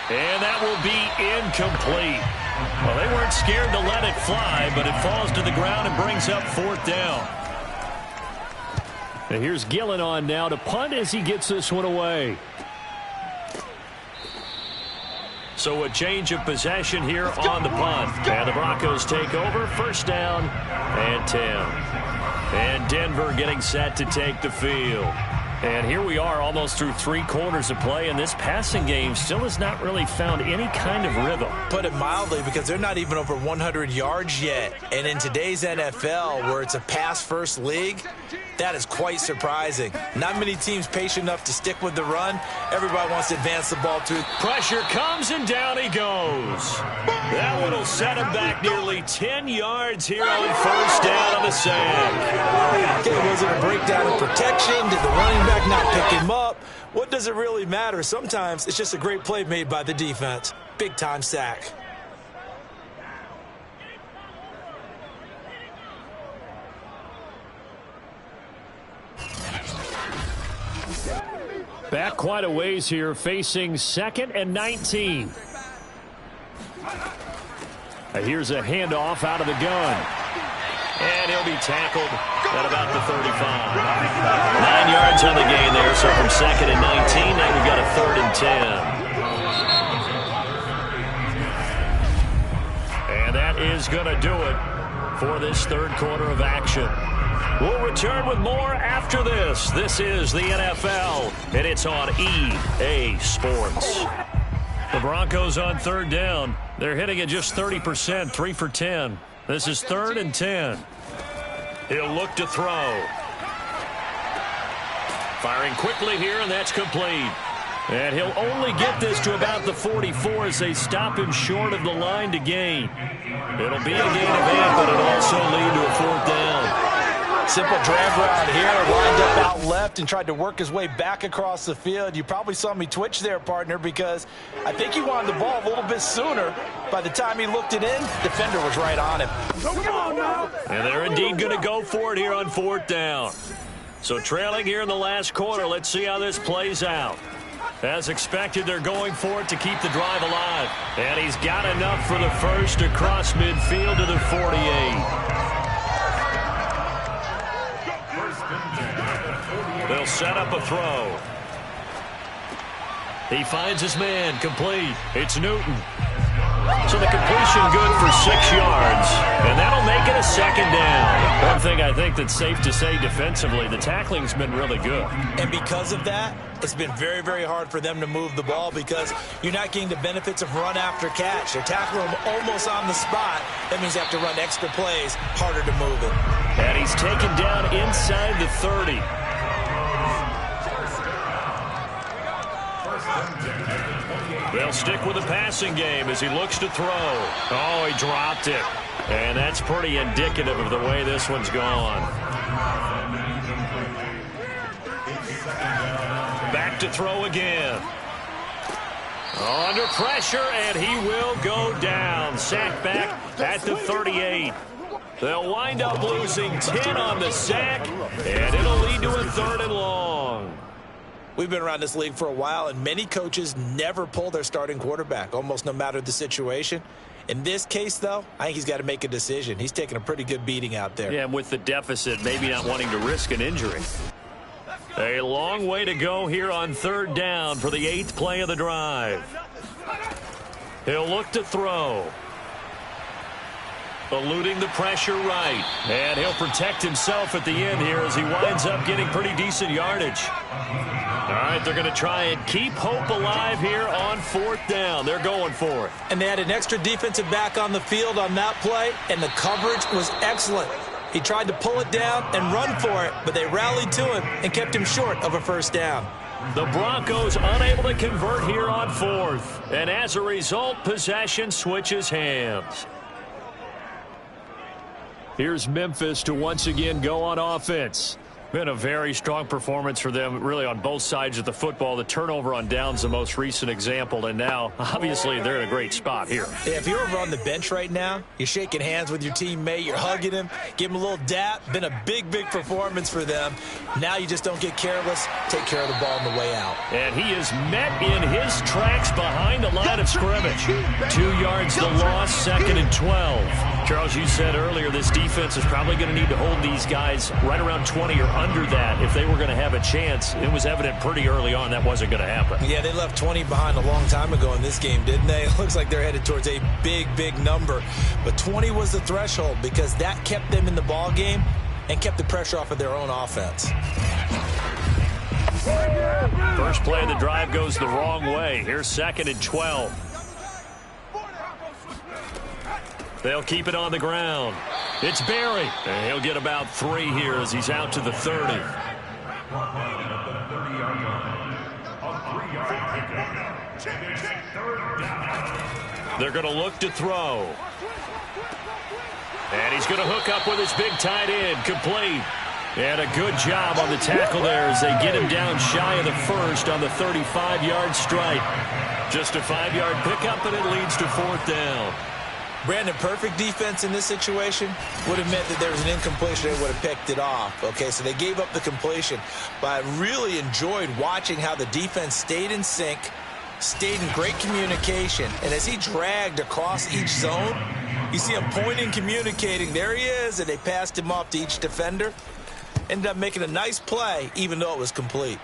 And that will be incomplete. Well, they weren't scared to let it fly, but it falls to the ground and brings up 4th down. And here's Gillen on now to punt as he gets this one away. So a change of possession here on the punt. And the Broncos take over. 1st down and 10. And Denver getting set to take the field. And here we are almost through 3 quarters of play, and this passing game still has not really found any kind of rhythm. Put it mildly, because they're not even over 100 yards yet. And in today's NFL, where it's a pass-first league, that is quite surprising. Not many teams patient enough to stick with the run. Everybody wants to advance the ball too. Pressure comes, and down he goes. That one will set him back nearly 10 yards here on first down on the sack. Okay, was it a breakdown in protection? Did the running back not pick him up? What does it really matter? Sometimes it's just a great play made by the defense. Big-time sack. Back quite a ways here, facing 2nd and 19. Here's a handoff out of the gun. And he'll be tackled at about the 35. 9 yards on the gain there, so from 2nd and 19, now we've got a 3rd and 10. And that is going to do it for this 3rd quarter of action. We'll return with more after this. This is the NFL, and it's on EA Sports. The Broncos on 3rd down. They're hitting at just 30%, 3 for 10. This is 3rd and 10. He'll look to throw. Firing quickly here, and that's complete. And he'll only get this to about the 44 as they stop him short of the line to gain. It'll be a gain of 8, but it'll also lead to a 4th down. Simple drag route here, lined up out left and tried to work his way back across the field. You probably saw me twitch there, partner, because I think he wanted the ball a little bit sooner. By the time he looked it in, defender was right on him. And they're indeed going to go for it here on 4th down. So trailing here in the last quarter, let's see how this plays out. As expected, they're going for it to keep the drive alive. And he's got enough for the first across midfield to the 48. They'll set up a throw. He finds his man, complete. It's Newton. So the completion good for 6 yards, and that'll make it a 2nd down. One thing I think that's safe to say defensively, the tackling's been really good. And because of that, it's been very, very hard for them to move the ball because you're not getting the benefits of run after catch. They're tackling him almost on the spot. That means they have to run extra plays, harder to move it. And he's taken down inside the 30. They'll stick with the passing game as he looks to throw. Oh, he dropped it. And that's pretty indicative of the way this one's gone. Back to throw again. Under pressure, and he will go down. Sack back at the 38. They'll wind up losing 10 on the sack, and it'll lead to a 3rd and long. We've been around this league for a while, and many coaches never pull their starting quarterback, almost no matter the situation. In this case, though, I think he's got to make a decision. He's taking a pretty good beating out there. Yeah, and with the deficit, maybe not wanting to risk an injury. A long way to go here on 3rd down for the 8th play of the drive. He'll look to throw. Eluding the pressure right. And he'll protect himself at the end here as he winds up getting pretty decent yardage. All right, they're going to try and keep hope alive here on 4th down. They're going for it. And they had an extra defensive back on the field on that play, and the coverage was excellent. He tried to pull it down and run for it, but they rallied to him and kept him short of a 1st down. The Broncos unable to convert here on 4th. And as a result, possession switches hands. Here's Memphis to once again go on offense. Been a very strong performance for them, really, on both sides of the football. The turnover on downs, the most recent example, and now, obviously, they're in a great spot here. Yeah, if you're over on the bench right now, you're shaking hands with your teammate, you're hugging him, give him a little dap. Been a big, big performance for them. Now you just don't get careless. Take care of the ball on the way out. And he is met in his tracks behind the line of scrimmage. 2 yards the loss, 2nd and 12. Charles, you said earlier this defense is probably going to need to hold these guys right around 20 or under that if they were going to have a chance. It was evident pretty early on that wasn't going to happen. Yeah, they left 20 behind a long time ago in this game, didn't they? It looks like they're headed towards a big, big number. But 20 was the threshold because that kept them in the ball game and kept the pressure off of their own offense. First play of the drive goes the wrong way. Here's 2nd and 12. They'll keep it on the ground. It's Berry. And he'll get about 3 here as he's out to the 30. They're going to look to throw. And he's going to hook up with his big tight end. Complete. And a good job on the tackle there as they get him down shy of the first on the 35-yard strike. Just a 5-yard pickup, and it leads to 4th down. Brandon, perfect defense in this situation would have meant that there was an incompletion. They would have picked it off. Okay, so they gave up the completion. But I really enjoyed watching how the defense stayed in sync, stayed in great communication. And as he dragged across each zone, you see him pointing, communicating. There he is, and they passed him off to each defender. Ended up making a nice play, even though it was complete.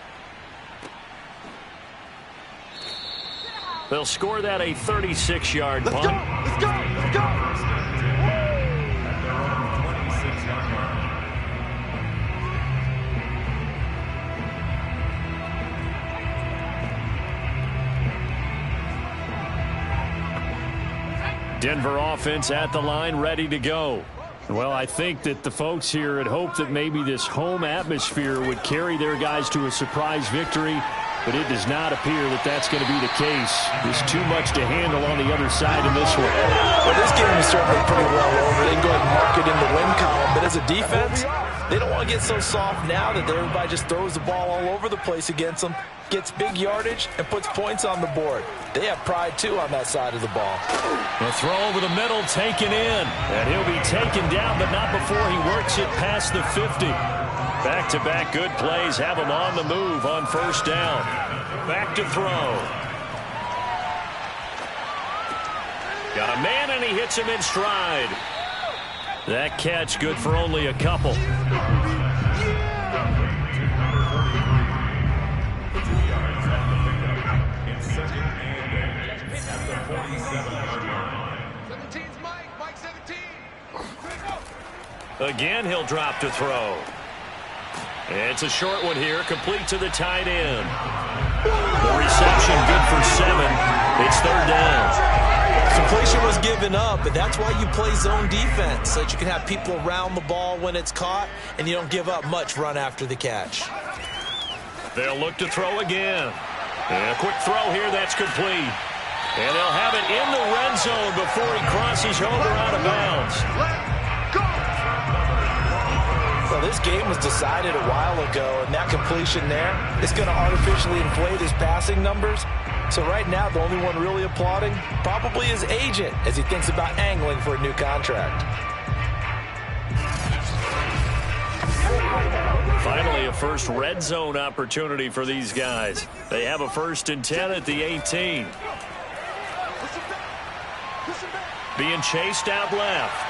They'll score that a 36-yard punt. Let's go! Let's go! Let's go! Denver offense at the line, ready to go. Well, I think that the folks here had hoped that maybe this home atmosphere would carry their guys to a surprise victory, but it does not appear that that's going to be the case. There's too much to handle on the other side in this one. Well, this game is certainly pretty well over. They can go ahead and mark it in the win column, but as a defense, they don't want to get so soft now that everybody just throws the ball all over the place against them, gets big yardage, and puts points on the board. They have pride, too, on that side of the ball. The throw over the middle, taken in. And he'll be taken down, but not before he works it past the 50. Back-to-back good plays have him on the move on 1st down. Back to throw. Got a man, and he hits him in stride. That catch good for only a couple. Again, he'll drop to throw. It's a short one here, complete to the tight end. The reception good for 7. It's 3rd down. Completion was given up, but that's why you play zone defense, so that you can have people around the ball when it's caught, and you don't give up much run after the catch. They'll look to throw again. And a quick throw here, that's complete. And they'll have it in the red zone before he crosses over out of bounds. Well, this game was decided a while ago, and that completion there is going to artificially inflate his passing numbers. So right now, the only one really applauding probably his agent as he thinks about angling for a new contract. Finally, a first red zone opportunity for these guys. They have a 1st and 10 at the 18. Being chased out left.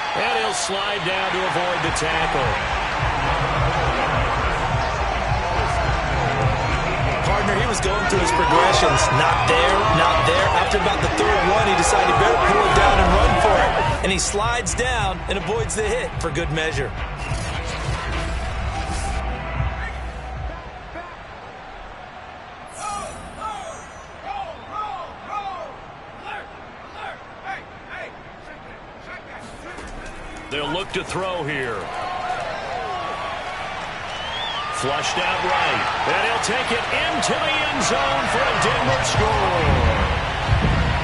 And he'll slide down to avoid the tackle. Partner, he was going through his progressions. Not there, not there. After about the 3rd one, he decided he better pull it down and run for it. And he slides down and avoids the hit for good measure. They'll look to throw here. Flushed out right. And he'll take it into the end zone for a Denver score.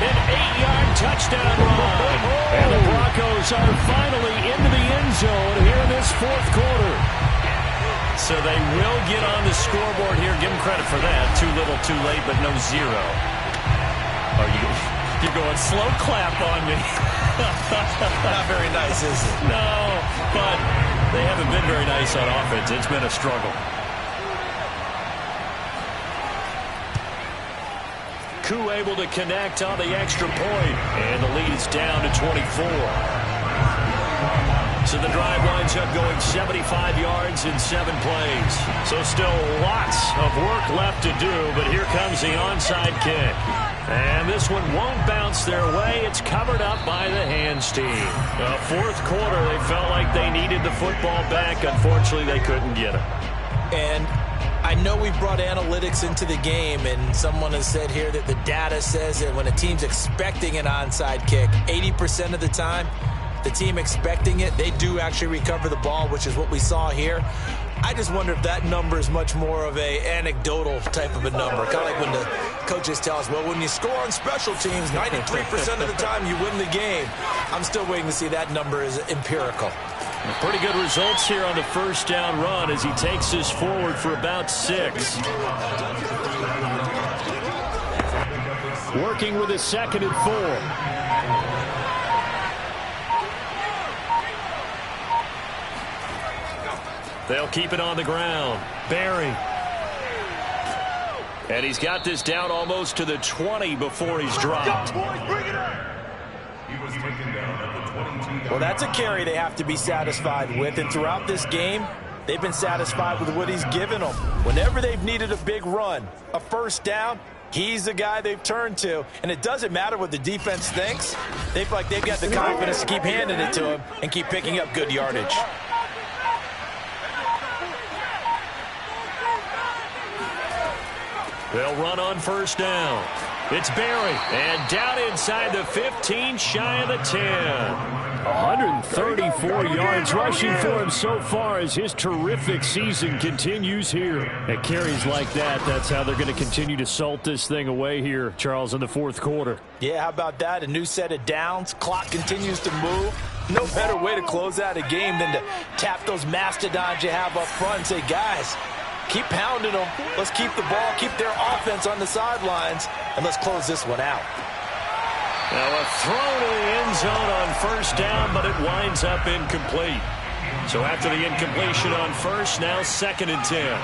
An 8-yard touchdown run. And the Broncos are finally into the end zone here in this 4th quarter. So they will get on the scoreboard here. Give them credit for that. Too little, too late, but no 0. You're going slow clap on me. Not very nice, is it? No, but they haven't been very nice on offense. It's been a struggle. Koo able to connect on the extra point, and the lead is down to 24. So the drive winds up going 75 yards in 7 plays. So still lots of work left to do, but here comes the onside kick. And this one won't bounce their way. It's covered up by the hands team. 4th quarter, they felt like they needed the football back. Unfortunately, they couldn't get it. And I know we've brought analytics into the game, and someone has said here that the data says that when a team's expecting an onside kick, 80% of the time, the team expecting it, they do actually recover the ball, which is what we saw here. I just wonder if that number is much more of a anecdotal type of a number. Kind of like when the coaches tell us, well, when you score on special teams, 93% of the time you win the game. I'm still waiting to see that number is empirical. Pretty good results here on the first down run as he takes this forward for about 6. Working with his 2nd and 4. They'll keep it on the ground. Barry. And he's got this down almost to the 20 before he's dropped. Well, that's a carry they have to be satisfied with. And throughout this game, they've been satisfied with what he's given them. Whenever they've needed a big run, a first down, he's the guy they've turned to. And it doesn't matter what the defense thinks. They feel like they've got the confidence to keep handing it to him and keep picking up good yardage. They'll run on first down. It's Barry. And down inside the 15, shy of the 10. 134 yards rushing for him so far as his terrific season continues here. At carries like that, that's how they're going to continue to salt this thing away here, Charles, in the fourth quarter. Yeah, how about that? A new set of downs. Clock continues to move. No better way to close out a game than to tap those mastodons you have up front and say, guys, keep pounding them. Let's keep the ball, keep their offense on the sidelines, and let's close this one out. Now a throw to the end zone on first down, but it winds up incomplete. So after the incompletion on first, now 2nd and 10.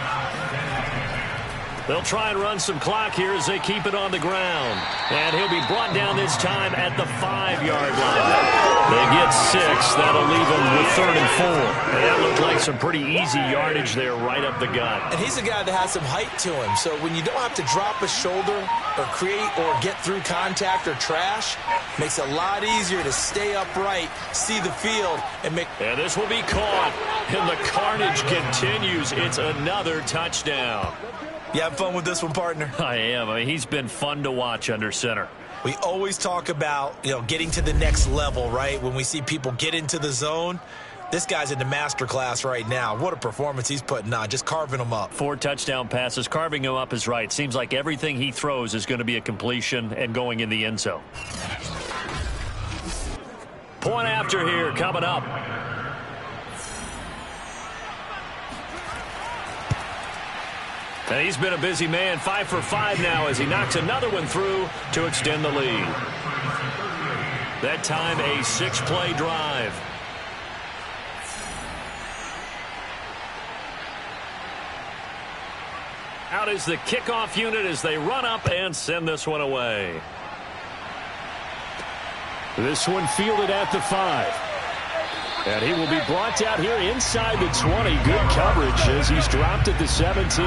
They'll try and run some clock here as they keep it on the ground. And he'll be brought down this time at the 5-yard line. They get 6. That'll leave them with 3rd and 4. And that looked like some pretty easy yardage there right up the gut. And he's a guy that has some height to him. So when you don't have to drop a shoulder or create or get through contact or trash, makes it a lot easier to stay upright, see the field, and make... And this will be caught. And the carnage continues. It's another touchdown. You have fun with this one, partner? I am. I mean, he's been fun to watch under center. We always talk about, getting to the next level, right? When we see people get into the zone, this guy's in the master class right now. What a performance he's putting on, just carving them up. 4 touchdown passes. Carving him up is right. Seems like everything he throws is going to be a completion and going in the end zone. Point after here coming up. And he's been a busy man, 5 for 5 now as he knocks another one through to extend the lead. That time a 6-play drive. Out is the kickoff unit as they run up and send this one away. This one fielded at the 5. And he will be brought down here inside the 20. Good coverage as he's dropped at the 17.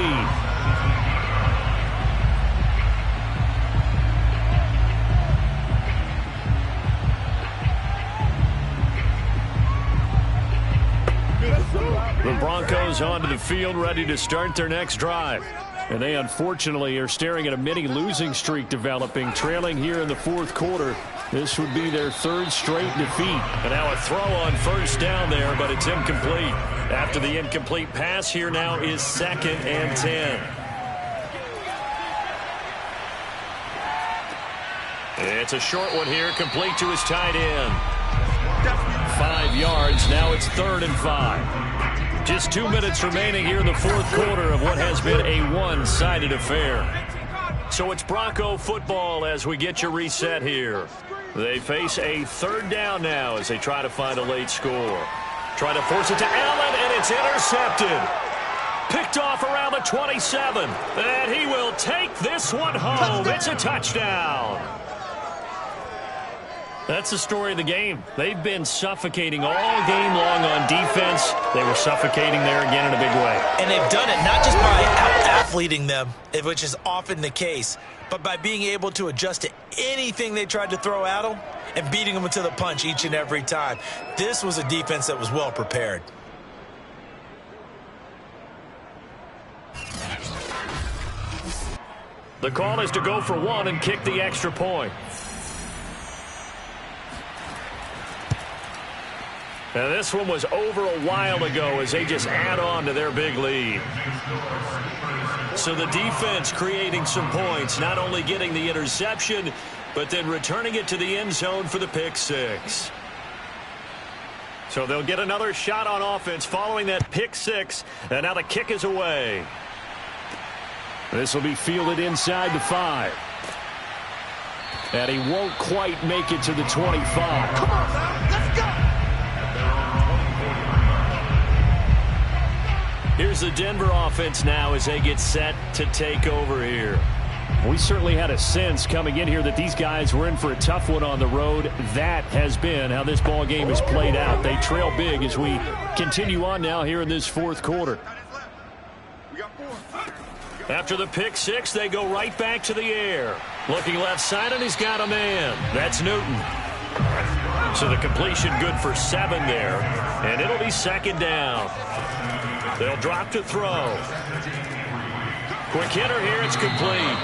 The Broncos onto the field ready to start their next drive. And they unfortunately are staring at a mini losing streak developing, trailing here in the fourth quarter. This would be their 3rd straight defeat. And now a throw on first down there, but it's incomplete. After the incomplete pass, here now is 2nd and 10. It's a short one here, complete to his tight end. 5 yards, now it's 3rd and 5. Just 2 minutes remaining here in the fourth quarter of what has been a one-sided affair. So it's Bronco football as we get you reset here. They face a 3rd down now as they try to find a late score. Try to force it to Allen, and it's intercepted. Picked off around the 27. And he will take this one home. It's a touchdown. That's the story of the game. They've been suffocating all game long on defense. They were suffocating there again in a big way. And they've done it not just by out-athleting them, which is often the case, but by being able to adjust to anything they tried to throw at them and beating them to the punch each and every time. This was a defense that was well prepared. The call is to go for one and kick the extra point. Now this one was over a while ago as they just add on to their big lead. So the defense creating some points, not only getting the interception, but then returning it to the end zone for the pick six. So they'll get another shot on offense following that pick six, and now the kick is away. This will be fielded inside the 5. And he won't quite make it to the 25. Come on, now. Let's go. Here's the Denver offense now as they get set to take over here. We certainly had a sense coming in here that these guys were in for a tough one on the road. That has been how this ball game has played out. They trail big as we continue on now here in this fourth quarter. After the pick six, they go right back to the air. Looking left side, and he's got a man. That's Newton. So the completion good for 7 there, and it'll be second down. They'll drop to throw. Quick hitter here, it's complete.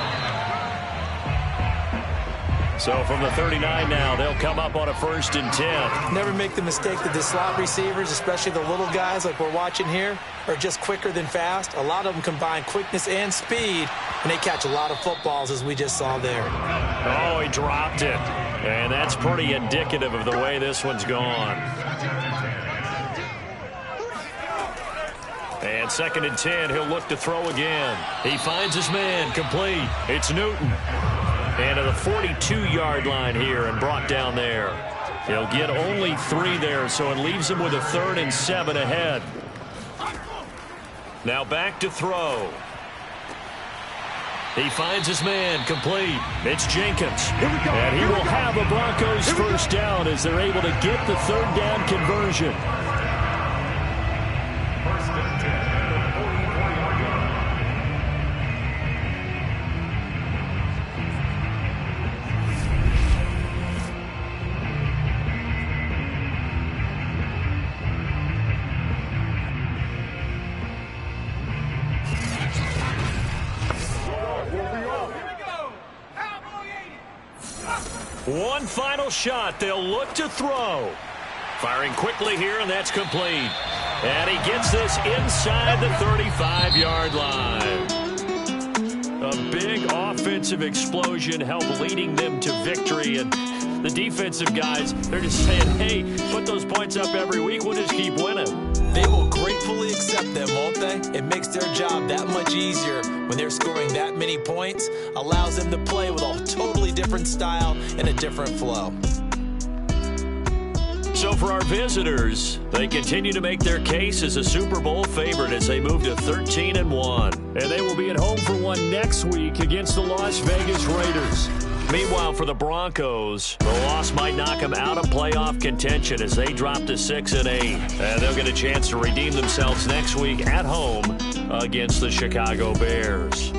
So from the 39 now, they'll come up on a 1st and 10. Never make the mistake that the slot receivers, especially the little guys like we're watching here, are just quicker than fast. A lot of them combine quickness and speed, and they catch a lot of footballs, as we just saw there. Oh, he dropped it. And that's pretty indicative of the way this one's gone. And 2nd and 10, he'll look to throw again. He finds his man, complete. It's Newton. And to the 42-yard line here and brought down there. He'll get only 3 there, so it leaves him with a 3rd and 7 ahead. Now back to throw. He finds his man, complete. It's Jenkins. And he will have a Broncos first down as they're able to get the 3rd down conversion. One final shot. They'll look to throw. Firing quickly here, and that's complete. And he gets this inside the 35-yard line. A big offensive explosion helped leading them to victory. And the defensive guys, they're just saying, hey, put those points up every week. We'll just keep winning. They will gratefully accept them, won't they? It makes their job that much easier when they're scoring that many points. Allows them to play with a totally different style and a different flow. So for our visitors, they continue to make their case as a Super Bowl favorite as they move to 13-1. And they will be at home for one next week against the Las Vegas Raiders. Meanwhile, for the Broncos, the loss might knock them out of playoff contention as they drop to 6-8. And they'll get a chance to redeem themselves next week at home against the Chicago Bears.